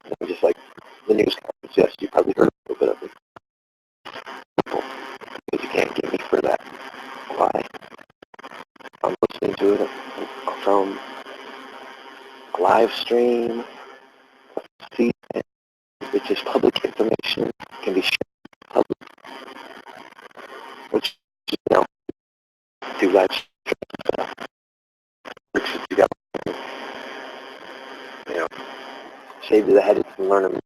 And just like the news conference, yes, you probably heard a little bit of it. Because you can't get me for that. Why? I'm listening to it from a live stream, which is public information, can be shared public, which do live streams, which you got, save to the headings and learn them.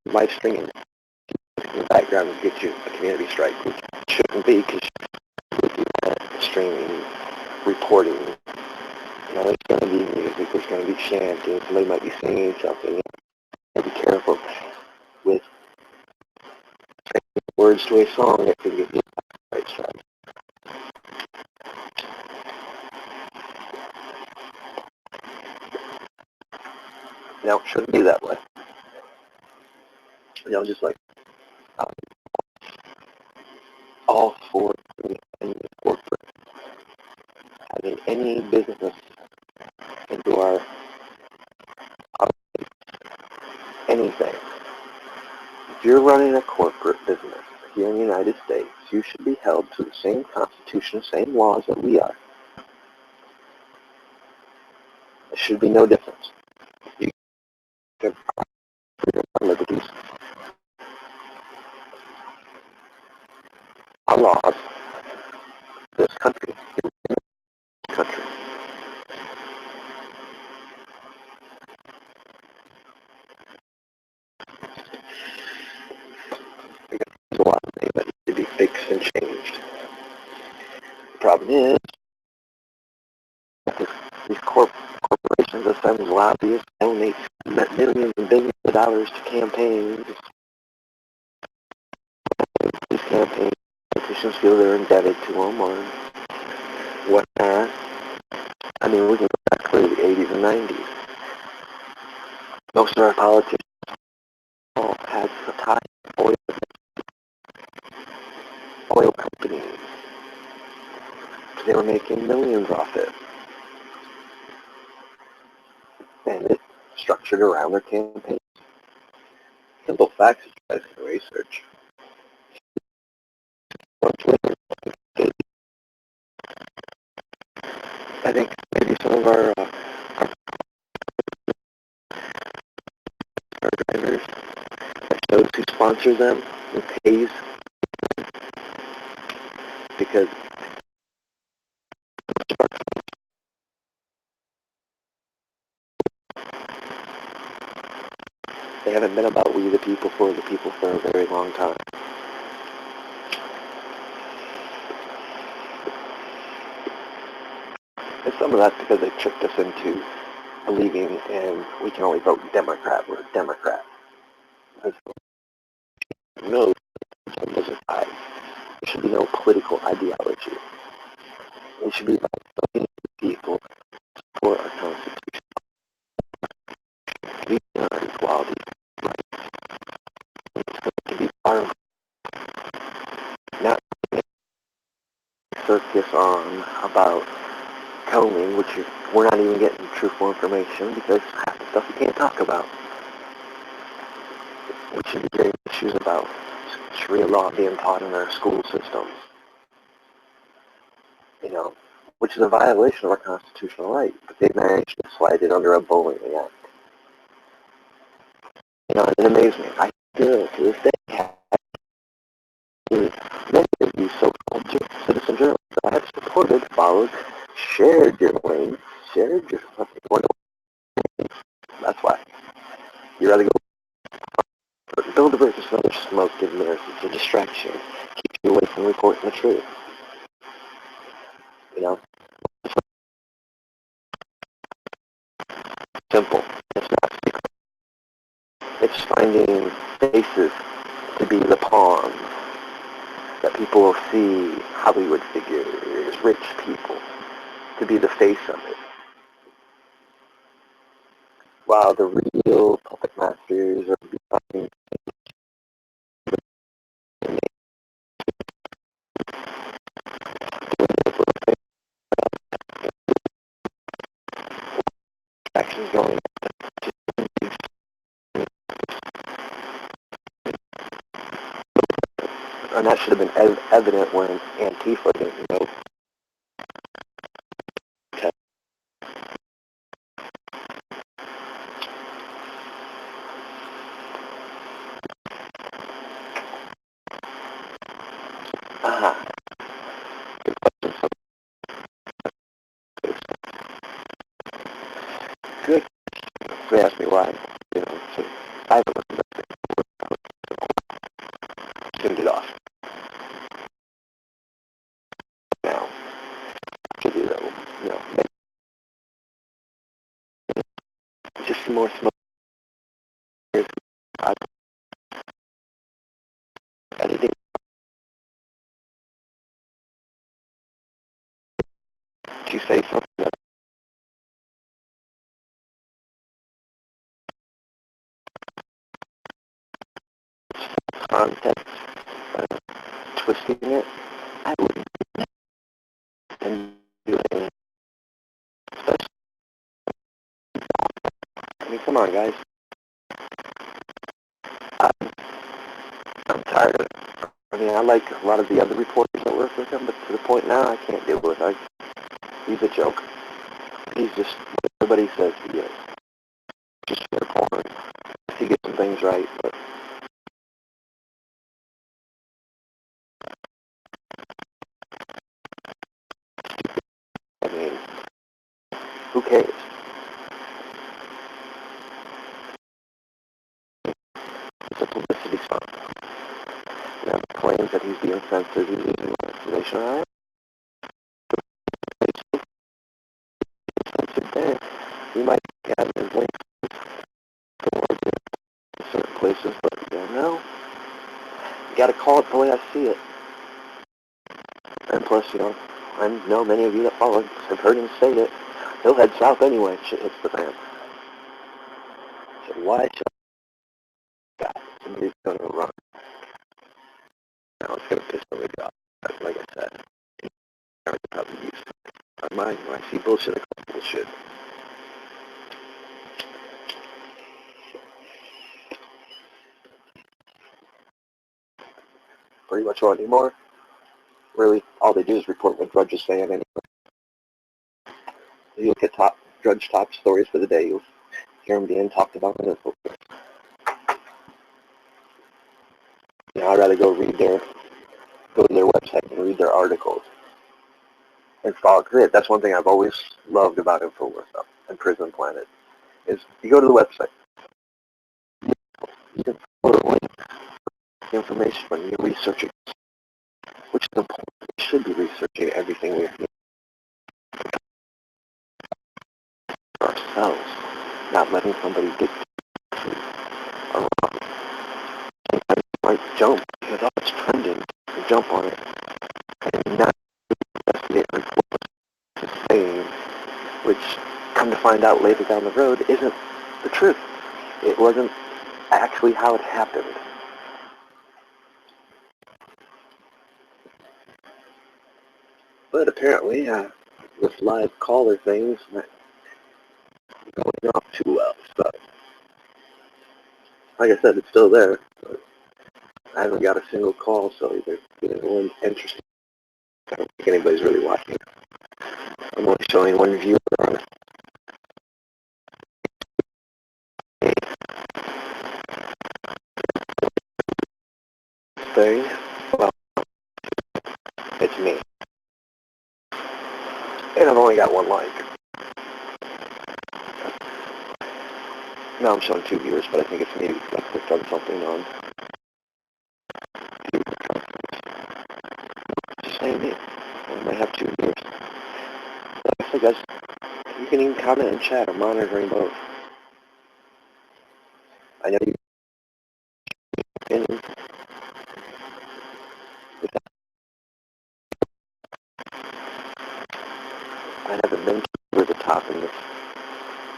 Live streaming in the background will get you a community strike, which shouldn't be because streaming, reporting. There's going to be music, there's going to be chanting, somebody might be singing something. You have to be careful with words to a song that can get you a right strike. Now, it shouldn't be that way. Just like all for any corporate having any business into our anything. If you're running a corporate business here in the United States, you should be held to the same Constitution, same laws that we are. There should be no difference. You can liberties. Our laws, this country, There's a lot of things that need to be fixed and changed. The problem is, these corporations that send lobbyists donate millions and billions of dollars to campaigns. These campaign politicians feel they're indebted to them or whatnot. We can go back to the 80s and 90s. Most of our politicians all had a tie to oil companies. They were making millions off it. And it structured around their campaigns. Simple facts that you guys can research. I think maybe some of our drivers that shows who sponsors them and pays because they haven't been about we the people for a very long time. And some of that's because they tricked us into believing and we can only vote Democrat. We're a Democrat. No, sides. There should be no political ideology. It should be about helping people support our Constitution, our equality, rights. It's going to be our not circus on about combing, which we're not even getting truthful information because half the stuff we can't talk about. We should be getting issues about Sharia law being taught in our school systems, which is a violation of our constitutional right, but they managed to slide it under a bullying act. It amazes me. I still, to this day, have many of you so-called citizen journalists that I have supported, followed, shared your links, shared your fucking one. That's why. You rather go build a bridge with another smoke and mirrors. It's a distraction. Keeps you away from reporting the truth. Simple. It's not secret. It's finding faces to be the pawn that people will see, Hollywood figures, rich people, to be the face of it. While the real puppet masters are becoming actions going on. And that should have been evident when Antifa didn't know. Good question. Good. They asked me why. So I haven't listened to that. Tuned it off. Now, should do that. Just some more smoke. Editing. Did you say something? Context, twisting it, I wouldn't do it. I mean, come on, guys. I'm tired of it. I mean, I like a lot of the other reporters that work with him, but to the point now, I can't deal with it. He's a joke. He's just what everybody says he is. Just for porn. He gets some things right, but I mean, who cares? It's a publicity stunt. The claims that he's being censored, he's losing my information. All right. Censored there. He might have his links towards it in certain places, but no. You gotta call it the way I see it. And plus, I know many of you that follow have heard him say it. He'll head south anyway. Shit hits the fan. So why should somebody's gonna run? Now it's gonna piss somebody off. Like I said, I'm probably used to it. My mind, when I see bullshit, I call bullshit. Pretty much all anymore. Really, all they do is report what Drudge is saying anyway. You look at Drudge top stories for the day, you'll hear them being talked about in this book. I'd rather go to their website and read their articles and follow it. That's one thing I've always loved about InfoWars and Prison Planet is you go to the website, you can follow the information when you research it, which is important. We should be researching everything we do ourselves, not letting somebody dictate or wrong. Sometimes you might jump because it's trending. jump on it and not investigate what it's saying, which, come to find out later down the road, isn't the truth. It wasn't actually how it happened. But apparently, with live caller things, not going off too well. So, like I said, it's still there. But I haven't got a single call, so either anyone's interested. I don't think anybody's really watching. I'm only showing one viewer on it. Thing. Well, it's me. And I've only got one like. Now I'm showing two viewers, but I think it's me because I clicked on something on. Just saying me. I might have two viewers. So guys, you can even comment and chat. I'm monitoring both. I know you can. I haven't been over the top in this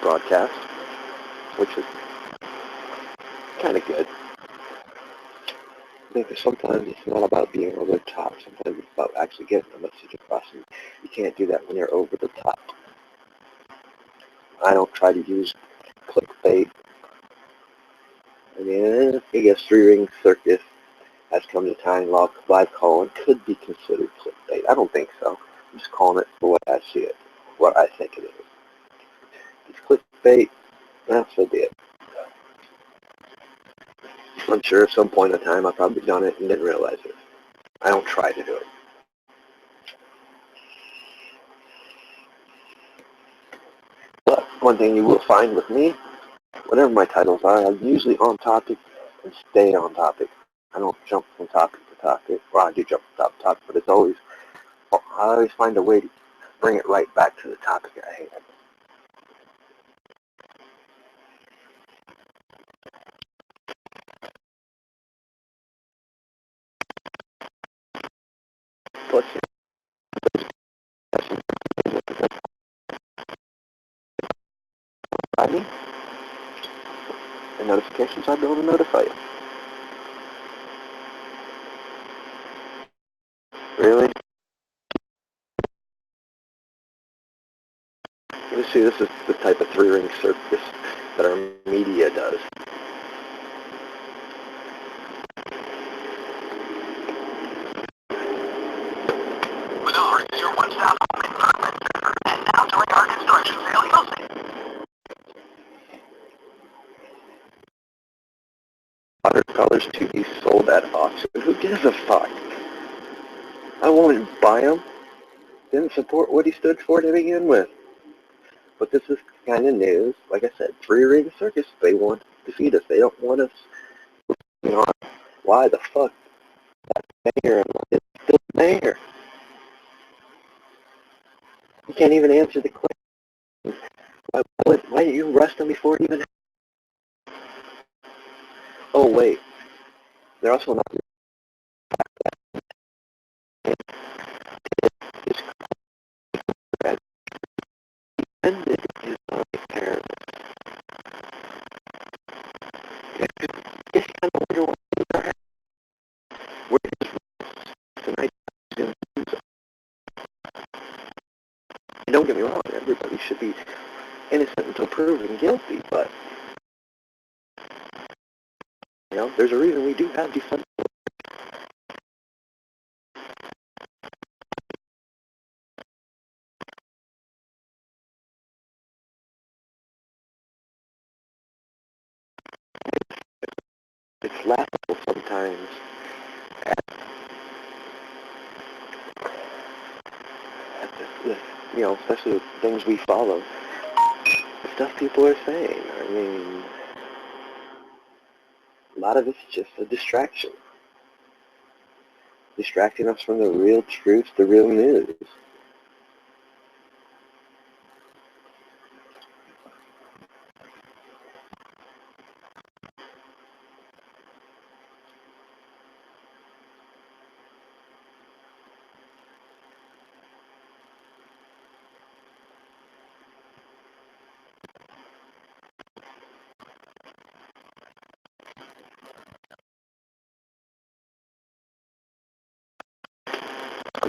broadcast, which is kind of good. I think that sometimes it's not about being over the top. Sometimes it's about actually getting a message across. And you can't do that when you're over the top. I don't try to use clickbait. I mean, I guess three-ring circus has come to time live calling could be considered clickbait. I don't think so. I'm just calling it for what I see it, what I think it is. It's clickbait, that's so be it. I'm sure at some point in time I've probably done it and didn't realize it. I don't try to do it. But one thing you will find with me, whatever my titles are, I'm usually on topic and stay on topic. I don't jump from topic to topic. Well, I do jump from topic to topic, but it's always, I always find a way to bring it right back to the topic I hate. Plus, me, and notifications, I'll be able to notify you. Really? You see, this is the type of three-ring circus that our media does. Menards is your one-stop home improvement center. And now during our construction sale, you'll see watercolors to be sold at auction. Who gives a fuck? I won't buy them. Didn't support what he stood for to begin with. But this is kind of news. Like I said, three-ring circus. They want to defeat us. They don't want us. You know, why the fuck that mayor is still mayor? You can't even answer the question. Why didn't you arrest him before it even happened? Oh wait, they're also not. Ended his parents. It's kind of wonder why where his tonight. And don't get me wrong, everybody should be innocent until proven guilty, but you know, there's a reason we do have defense. It's laughable sometimes. You know, especially with things we follow. The stuff people are saying. I mean, a lot of it's just a distraction. Distracting us from the real truth, the real news.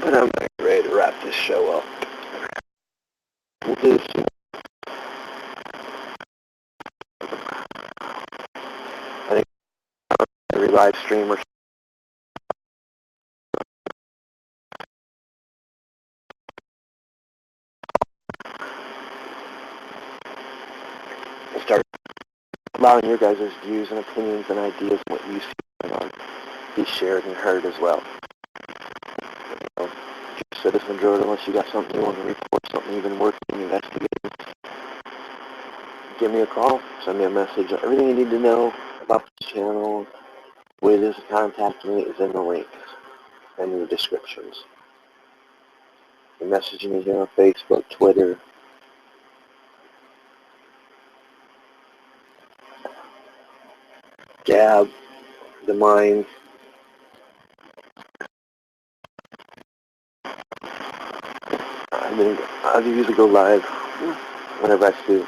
But I'm not ready to wrap this show up. We'll do some, I think, every live stream or we'll start allowing your guys' views and opinions and ideas and what you see going on be shared and heard as well. You know, if you're a citizen journalist, you got something you want to report, something you've been working, investigating, give me a call, send me a message. Everything you need to know about this channel, the way it is to contact me is in the links and in the descriptions. You're messaging me here on Facebook, Twitter, Gab, The Mind. I usually go live whenever I feel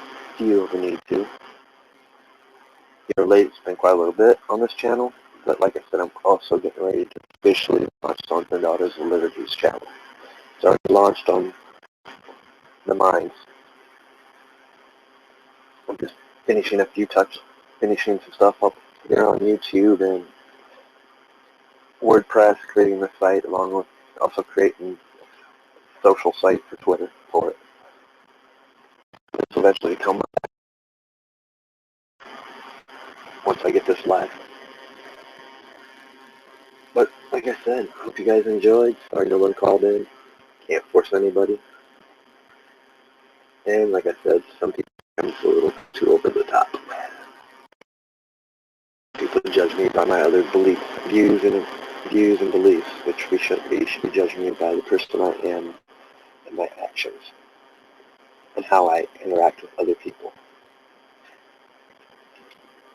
the need to. Late, it's been quite a little bit on this channel, but like I said, I'm also getting ready to officially launch Sons and Daughters of Liberty's channel. It's already launched on The Minds. I'm just finishing finishing some stuff up here on YouTube and Wordpress, creating the site, along with also creating a social site for Twitter for it. This will eventually come up once I get this live. But like I said, hope you guys enjoyed. Sorry no one called in. Can't force anybody. And like I said, some people are a little too over the top. People judge me by my other views and beliefs, which we shouldn't be. You should be judging me by the person I am and my actions and how I interact with other people.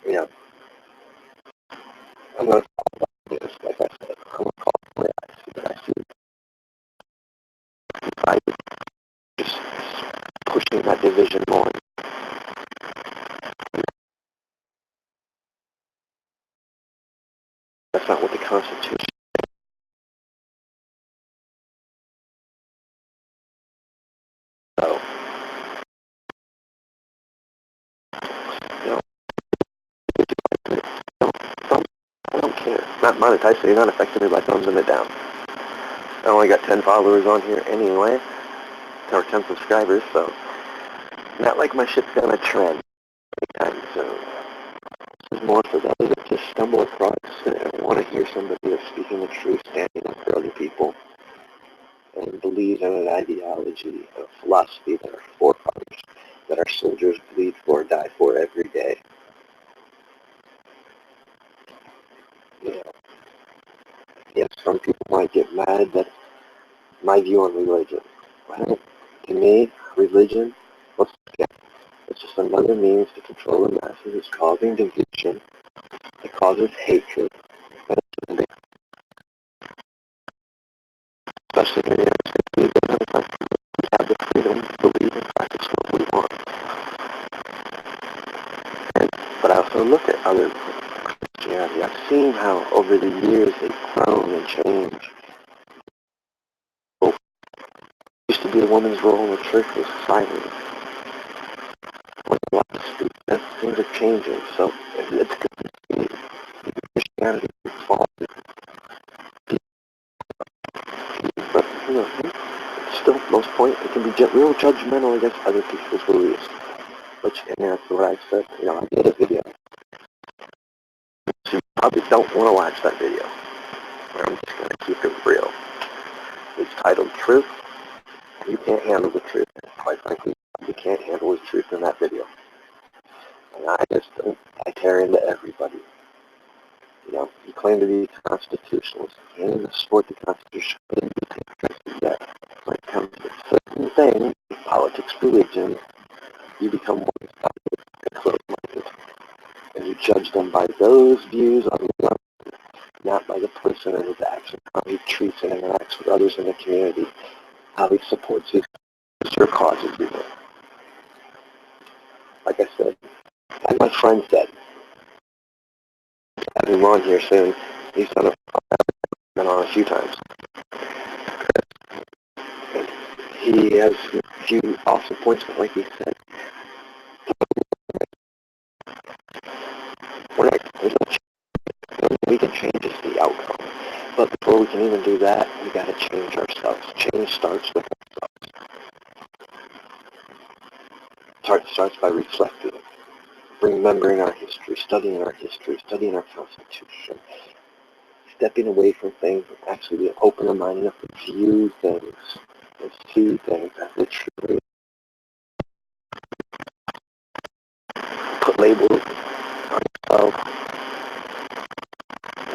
You know, I'm going to talk about this, like I said. I'm going to call it the way I see it. I see it. I just pushing that division more. That's not what the Constitution is. So, you know, I don't care. Not monetized, so you're not affecting me by thumbsing it down. I only got 10 followers on here anyway, or 10 subscribers, so not like my shit's gonna trend anytime soon. This is more for those that just stumble across and want to hear somebody that's speaking the truth, standing up for other people, and believe in an ideology, a philosophy that our forefathers, that our soldiers bleed for, die for every day. You know, yes, some people might get mad that my view on religion. Well, to me, religion, it's just another means to control the masses. It's causing division. It causes hatred. Especially in the United States, we have the freedom to believe and practice what we want. But I also look at other Christianity. I've seen how over the years they've grown and changed. It used to be a woman's role in the church was silent. Things are changing, so it's good to see Christianity fall. But, you know, still, most point, it can be real judgmental against other people's beliefs. Which, and that's what I said, you know, I did a video. So you probably don't want to watch that video. I'm just going to keep it real. It's titled Truth. You can't handle the truth. Quite frankly, you can't handle the truth in that video. And I just don't, I tear into everybody. You know, you claim to be constitutionalist. You can't even support the Constitution. That when it comes to certain things, politics, religion, you become one-sided and closed-minded. And you judge them by those views on the other, not by the person and his actions, how he treats and interacts with others in the community, how he supports your causes even. Like I said, as my friend said, I have him on here soon. He's been on a few times. he has a few awesome points, but like he said, there's no change. The only thing we can change is the outcome. But before we can even do that, we got to change ourselves. Change starts with ourselves. Starts by reflecting, remembering our history, studying our Constitution, stepping away from things and actually being open and minded enough to view things and see things as they truly put labels on yourself.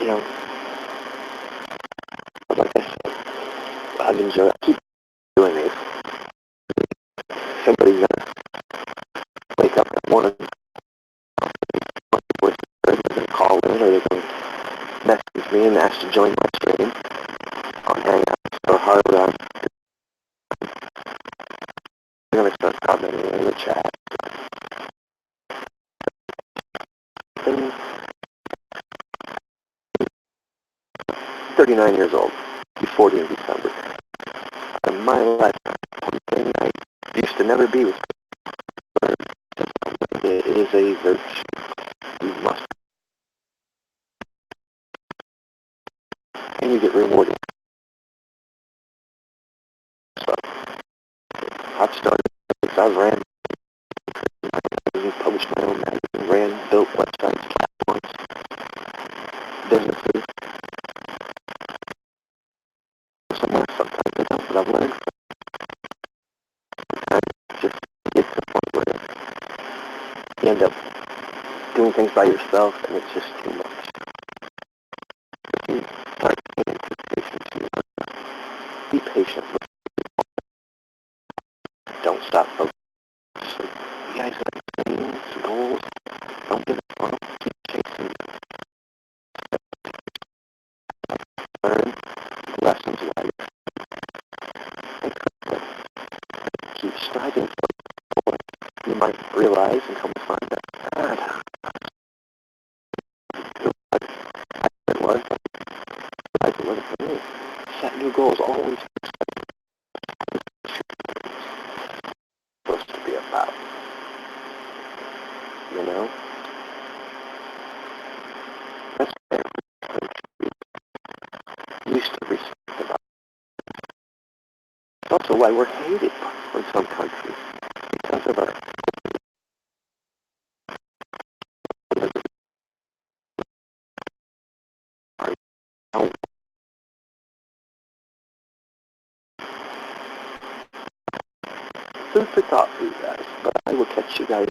You know, like I said, I've enjoyed keep doing this. Somebody's gonna wake up in the morning, they're gonna call in, or they're gonna message me and ask to join my stream on Hangouts or however I'm gonna start commenting in the chat. And 39 years old, be 40 in December. In my lifetime, one thing I used to never be with it is a virtue. You must. And you get rewarded. So, I've started, I've ran, published my own magazine, built websites, platforms, businesses. Sometimes I don't, but I've learned. Sometimes it just gets to the point where you end up doing things by yourself and it's just too much. You start paying attention to be patient. Don't stop focusing. So you guys got dreams, goals. Don't give up. Keep chasing. Learn lessons life. Keep striving for it. You might realize and come to find that it was. It wasn't for me. Set new goals. Always supposed to be about. You know? That's what used to respect about. It's also why we're hated in some countries. Because of our own. Food for thought for you guys. But I will catch you guys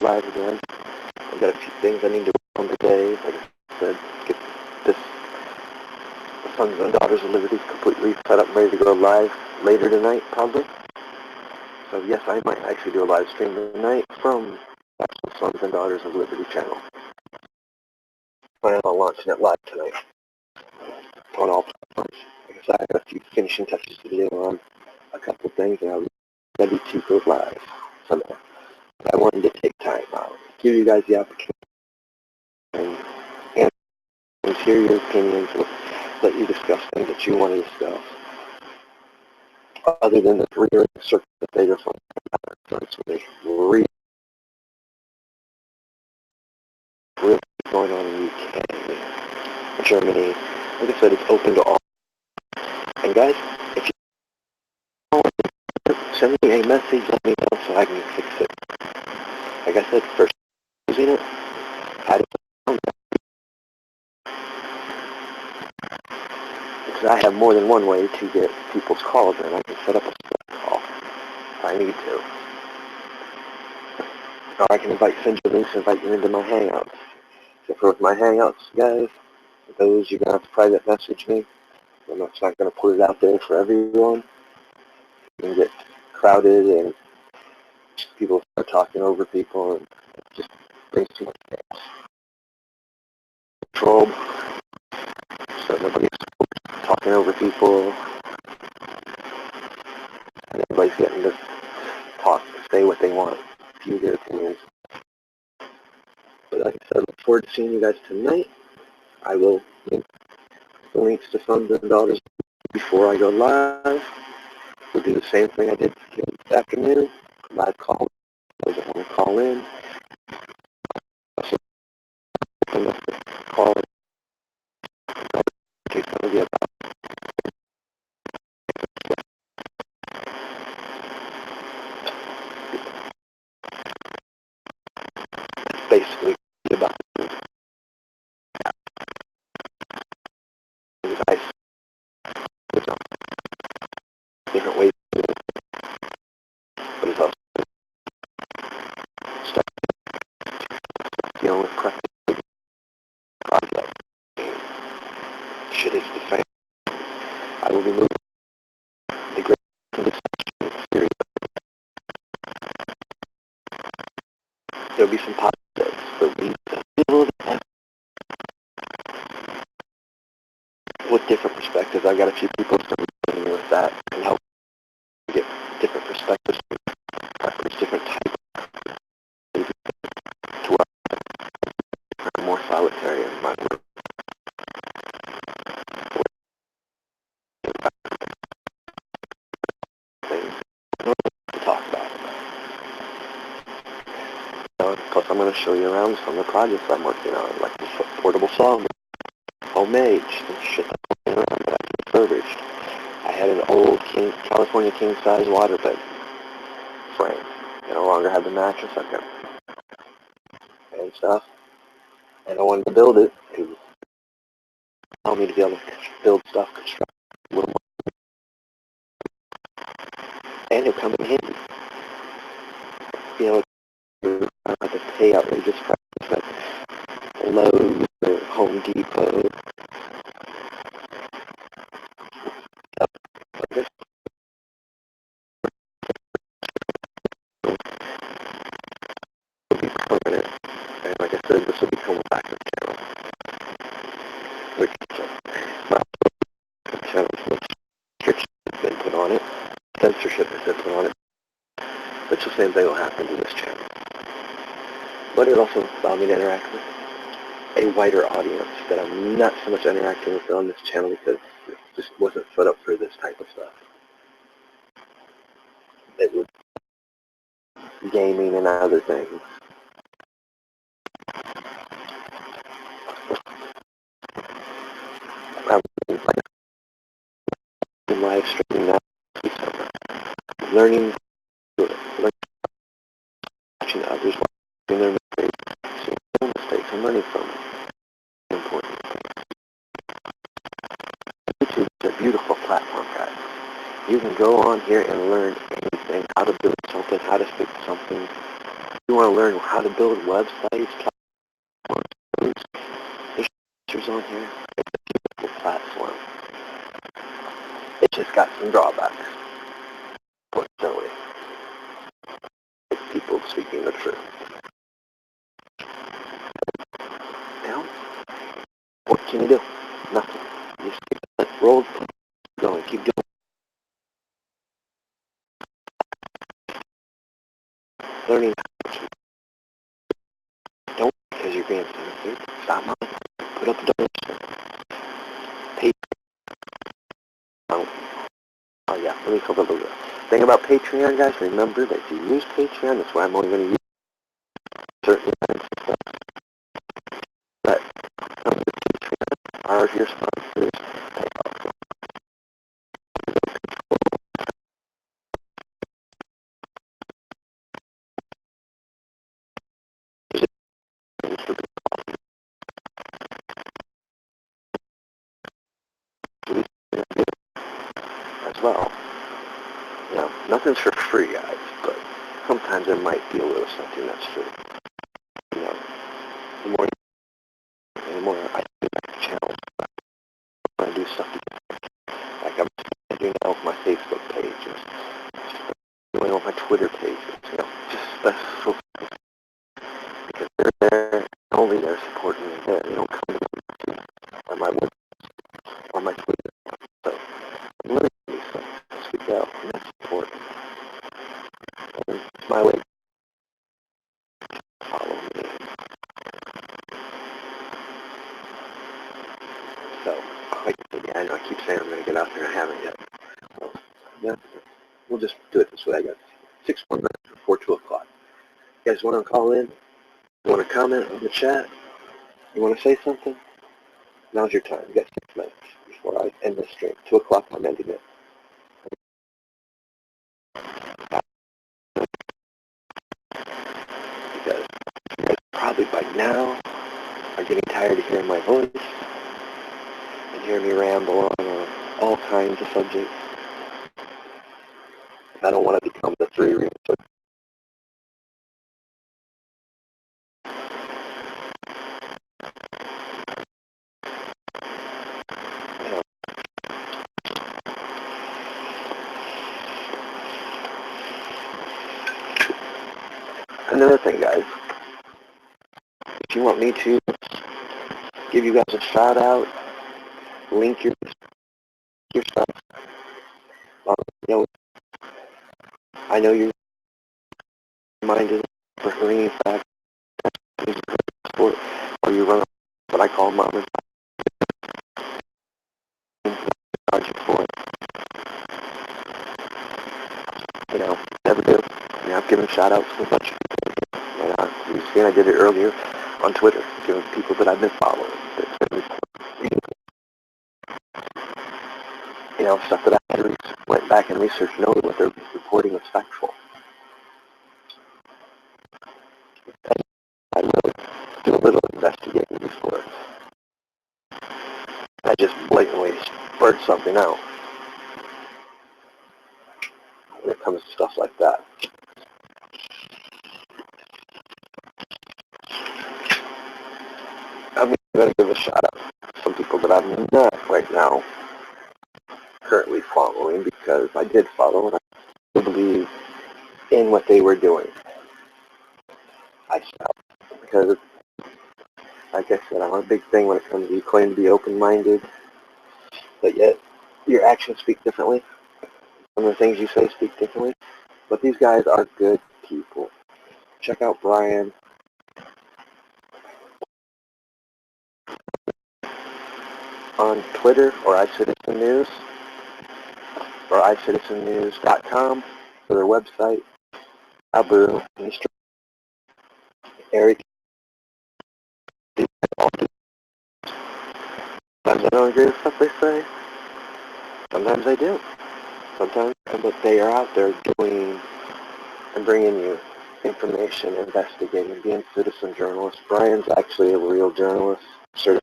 live again. I've got a few things I need to work on today. Like I said, get this Sons and Daughters of Liberty completely set up and ready to go live later tonight, probably. So yes, I might actually do a live stream tonight from the Sons and Daughters of Liberty channel. Plan on launching it live tonight on all platforms. Like I said, I got a few finishing touches to do on a couple of things, and I'm ready to go live someday. But I wanted to take time out, give you guys the opportunity and hear your opinions, let you discuss things that you want to discuss, other than the career circus that they are from. Really going on in the UK, Germany. Like I said, it's open to all. And guys, if you want to send me a message, let me know so I can fix it. Like I said, first using it, I don't know. Because I have more than one way to get people's calls, and I can set up a call if I need to. Or I can send you links and invite you into my Hangouts. So for my Hangouts, guys, those you're going to have to private message me. I'm not going to put it out there for everyone. You can get crowded and people start talking over people, and it just brings too much control. So nobody's talking over people, and everybody's getting to talk, say what they want, view their opinions. But like I said, I look forward to seeing you guys tonight. I will link the links to Sons and Daughters before I go live. We'll do the same thing I did this afternoon. Live call. Those that want to call in. Call in. In case one of you basically about advice. Different ways to do it, but it's also stuff dealing with practical project. Shit is the same. I will be moving the great series. There'll be some positives. There'll be a little bit with different perspectives. I've got a few people starting with that and help get different perspectives, different types to where I'm more solitary in my work. Things to talk about. Plus, I'm going to show you around some of the projects I'm working on, like the portable saw, homemade, and shit that's going around that I refurbished. I had an old California king-size waterbed frame. I no longer have the mattress I've got and stuff. And I wanted to build it to allow me to be able to build stuff, construct a little more. And it'll come in handy. You know, I don't have to pay outrageous prices at Lowe's or Home Depot. This will be permanent. And like I said, this will become a backup channel. Which my channel restriction has been put on it. Censorship has been put on it. Which the same thing will happen to this channel. But it also allowed me to interact with a wider audience that I'm not so much interacting with on this channel because it just wasn't set up for this type of stuff. It was gaming and other things. I'm live streaming now. Learning, watching others, watching their mistakes, seeing their mistakes and learning from them. Important. YouTube is a beautiful platform, guys. You can go on here and learn anything, how to build something, how to fix something. If you want to learn how to build websites, there's features on here. It's a beautiful platform. It just got some drawbacks. Unfortunately, it's people speaking the truth. Now, what can you do? Nothing. You just keep it rolled, going, keep doing it. Learning how to. Don't because you're being censored. Stop money. Put up a donation. Pay. Oh yeah, let me cover a little bit. Thing about Patreon, guys, remember that if you use Patreon, that's why I'm only going to use certain events and stuff. But some of the Patreon are your sponsors. As well. You know, nothing's for free, guys, but sometimes there might be a little something that's free. You know, the more I do like the channel, when I do stuff like I'm doing now with my Facebook pages, doing on my Twitter pages, you know, just special things. Because they're there, only they're supporting me there. They don't come to me on my web, on my Twitter. So, I'm learning these things as we go, and that's important. And it's my way to follow me. So, like I said, yeah, I know I keep saying I'm going to get out there and I haven't yet. So, yeah, we'll just do it this way. I got 6 more minutes before 2 o'clock. You guys want to call in? You want to comment on the chat? You want to say something? Now's your time. You got 6 minutes before I end the stream. 2 o'clock, I'm ending it. Because you guys probably by now are getting tired of hearing my voice and hearing me ramble on all kinds of subjects. I don't want to become the 3 reasons. Another thing, guys, if you want me to give you guys a shout out, link your stuff. You know, I know you're minded for bringing back sport, or you run what I call mom and project for it. You know, never do. I mean, I've given shout outs to a bunch of people. And you've seen I did it earlier on Twitter, giving people that I've been following. You know, stuff that I went back and researched, know what they're reporting is factual. I really do a little investigating before I just blatantly blurt something out when it comes to stuff like that. I'm going to give a shout out to some people that I'm not right now currently following, because I did follow and I believe in what they were doing. I stopped because, like I said, I'm a big thing when it comes to you claim to be open-minded, but yet your actions speak differently. Some of the things you say speak differently. But these guys are good people. Check out Brian on Twitter or iCitizen News or iCitizenNews.com for their website. Abu, Mr. Eric. Sometimes I don't agree with stuff they say. Sometimes I do. Sometimes, but they are out there doing and bringing you information, investigating, being citizen journalists. Brian's actually a real journalist, certified,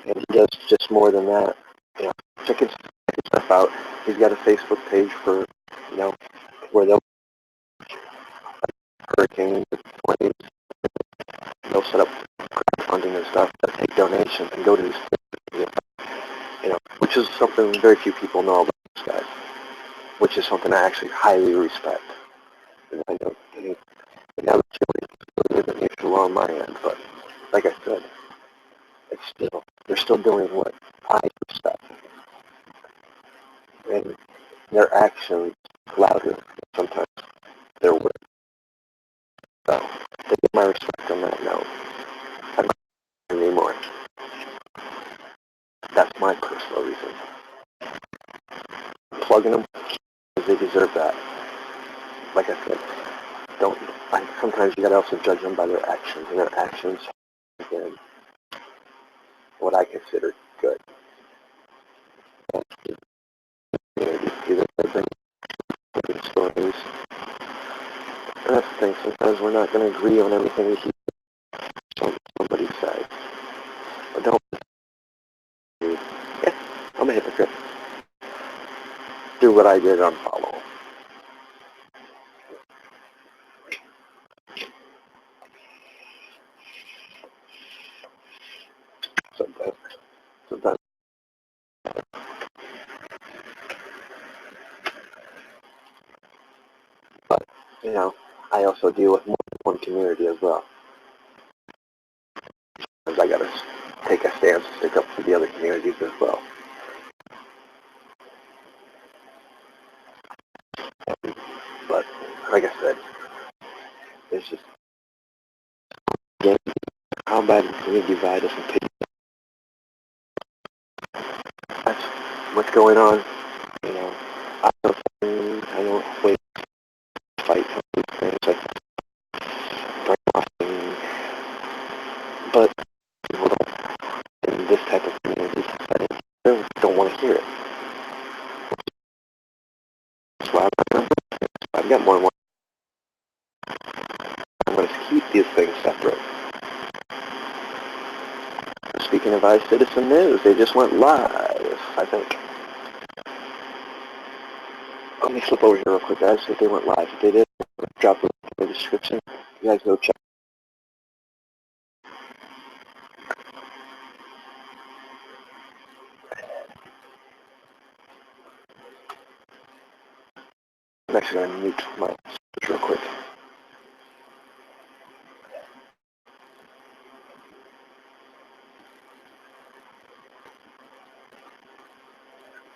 and he does just more than that. You know, check his stuff out. He's got a Facebook page for, you know, where they'll hurricane 20s, they'll set up crowdfunding and stuff, they'll take donations and go to these things, you know, which is something very few people know about these guys, which is something I actually highly respect. And I know now the killing isn't mutual on my end, but like I said, it's still, they're still doing what I respect. And their actions louder sometimes their words. So, to get my respect on that note, I'm not anymore. That's my personal reason. Plugging them because they deserve that. Like I said, sometimes you gotta also judge them by their actions, and their actions have been what I consider good. Either they bring good stories. And that's the thing, sometimes we're not going to agree on everything we hear somebody say. But don't, yeah, I'm a hypocrite. Do what I did, unfollow. Sometimes. But, you know, I also deal with more than one community as well. Because I gotta take a stance to stick up for the other communities as well. But, like I said, it's just, how bad can we divide us and pick? what's going on. You know, I don't wait to fight some of these things like brainwashing, but people don't, in this type of community, they don't want to hear it. That's why I've got more and more. I'm going to keep these things separate. Speaking of iCitizen News, they just went live, I think. Let me flip over here real quick, guys, see if they went live. If they did, drop the link in the description. You guys go check. I'm actually going to mute my switch real quick.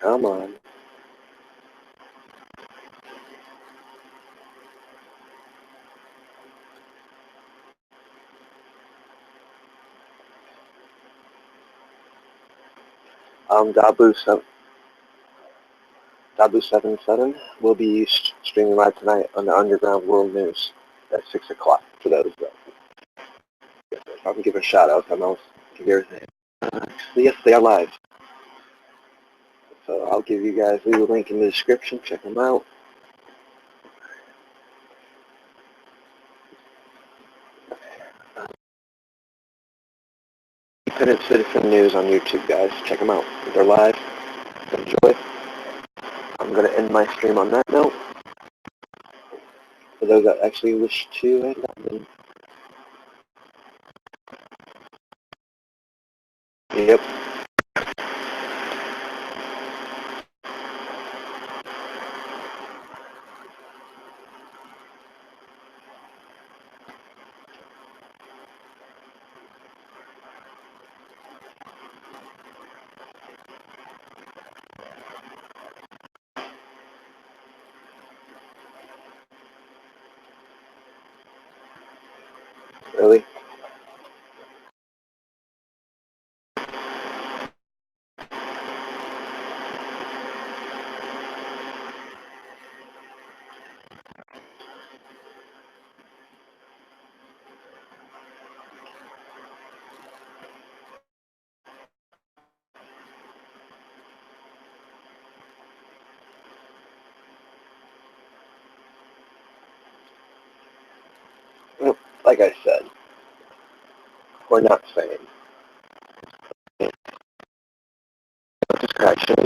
Come on. Dabu77 will be streaming live tonight on the Underground World News at 6 o'clock for those that I can give a shout out. I know everything. Yes, they are live. So I'll give you guys leave a link in the description. Check them out. Independent Citizen News on YouTube, guys. Check them out. They're live. Enjoy. I'm going to end my stream on that note. For those that actually wish to end that. Yep. Really? Well, like I said, we're not saying distraction.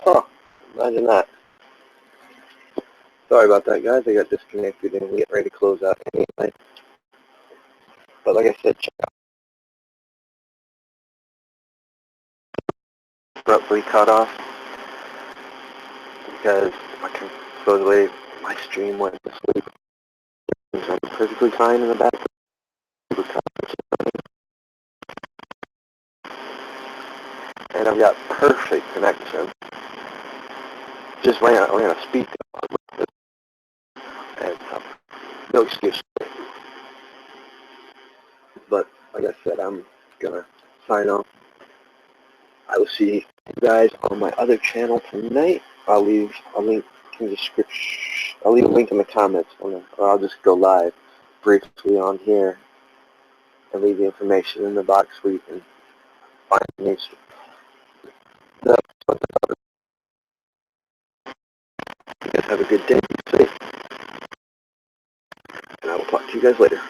Huh, imagine that. Sorry about that, guys. I got disconnected and we get ready to close out anyway. But like I said, check out abruptly cut off because supposedly my stream went to sleep. I'm perfectly fine in the background. And I've got perfect connection. Just ran a speaker and no excuse. But like I said, I'm gonna sign off. I will see you guys on my other channel tonight. I'll leave a link in the description. I'll leave a link in the comments, or I'll just go live briefly on here and leave the information in the box where you can find me. You guys have a good day. Be safe. And I will talk to you guys later.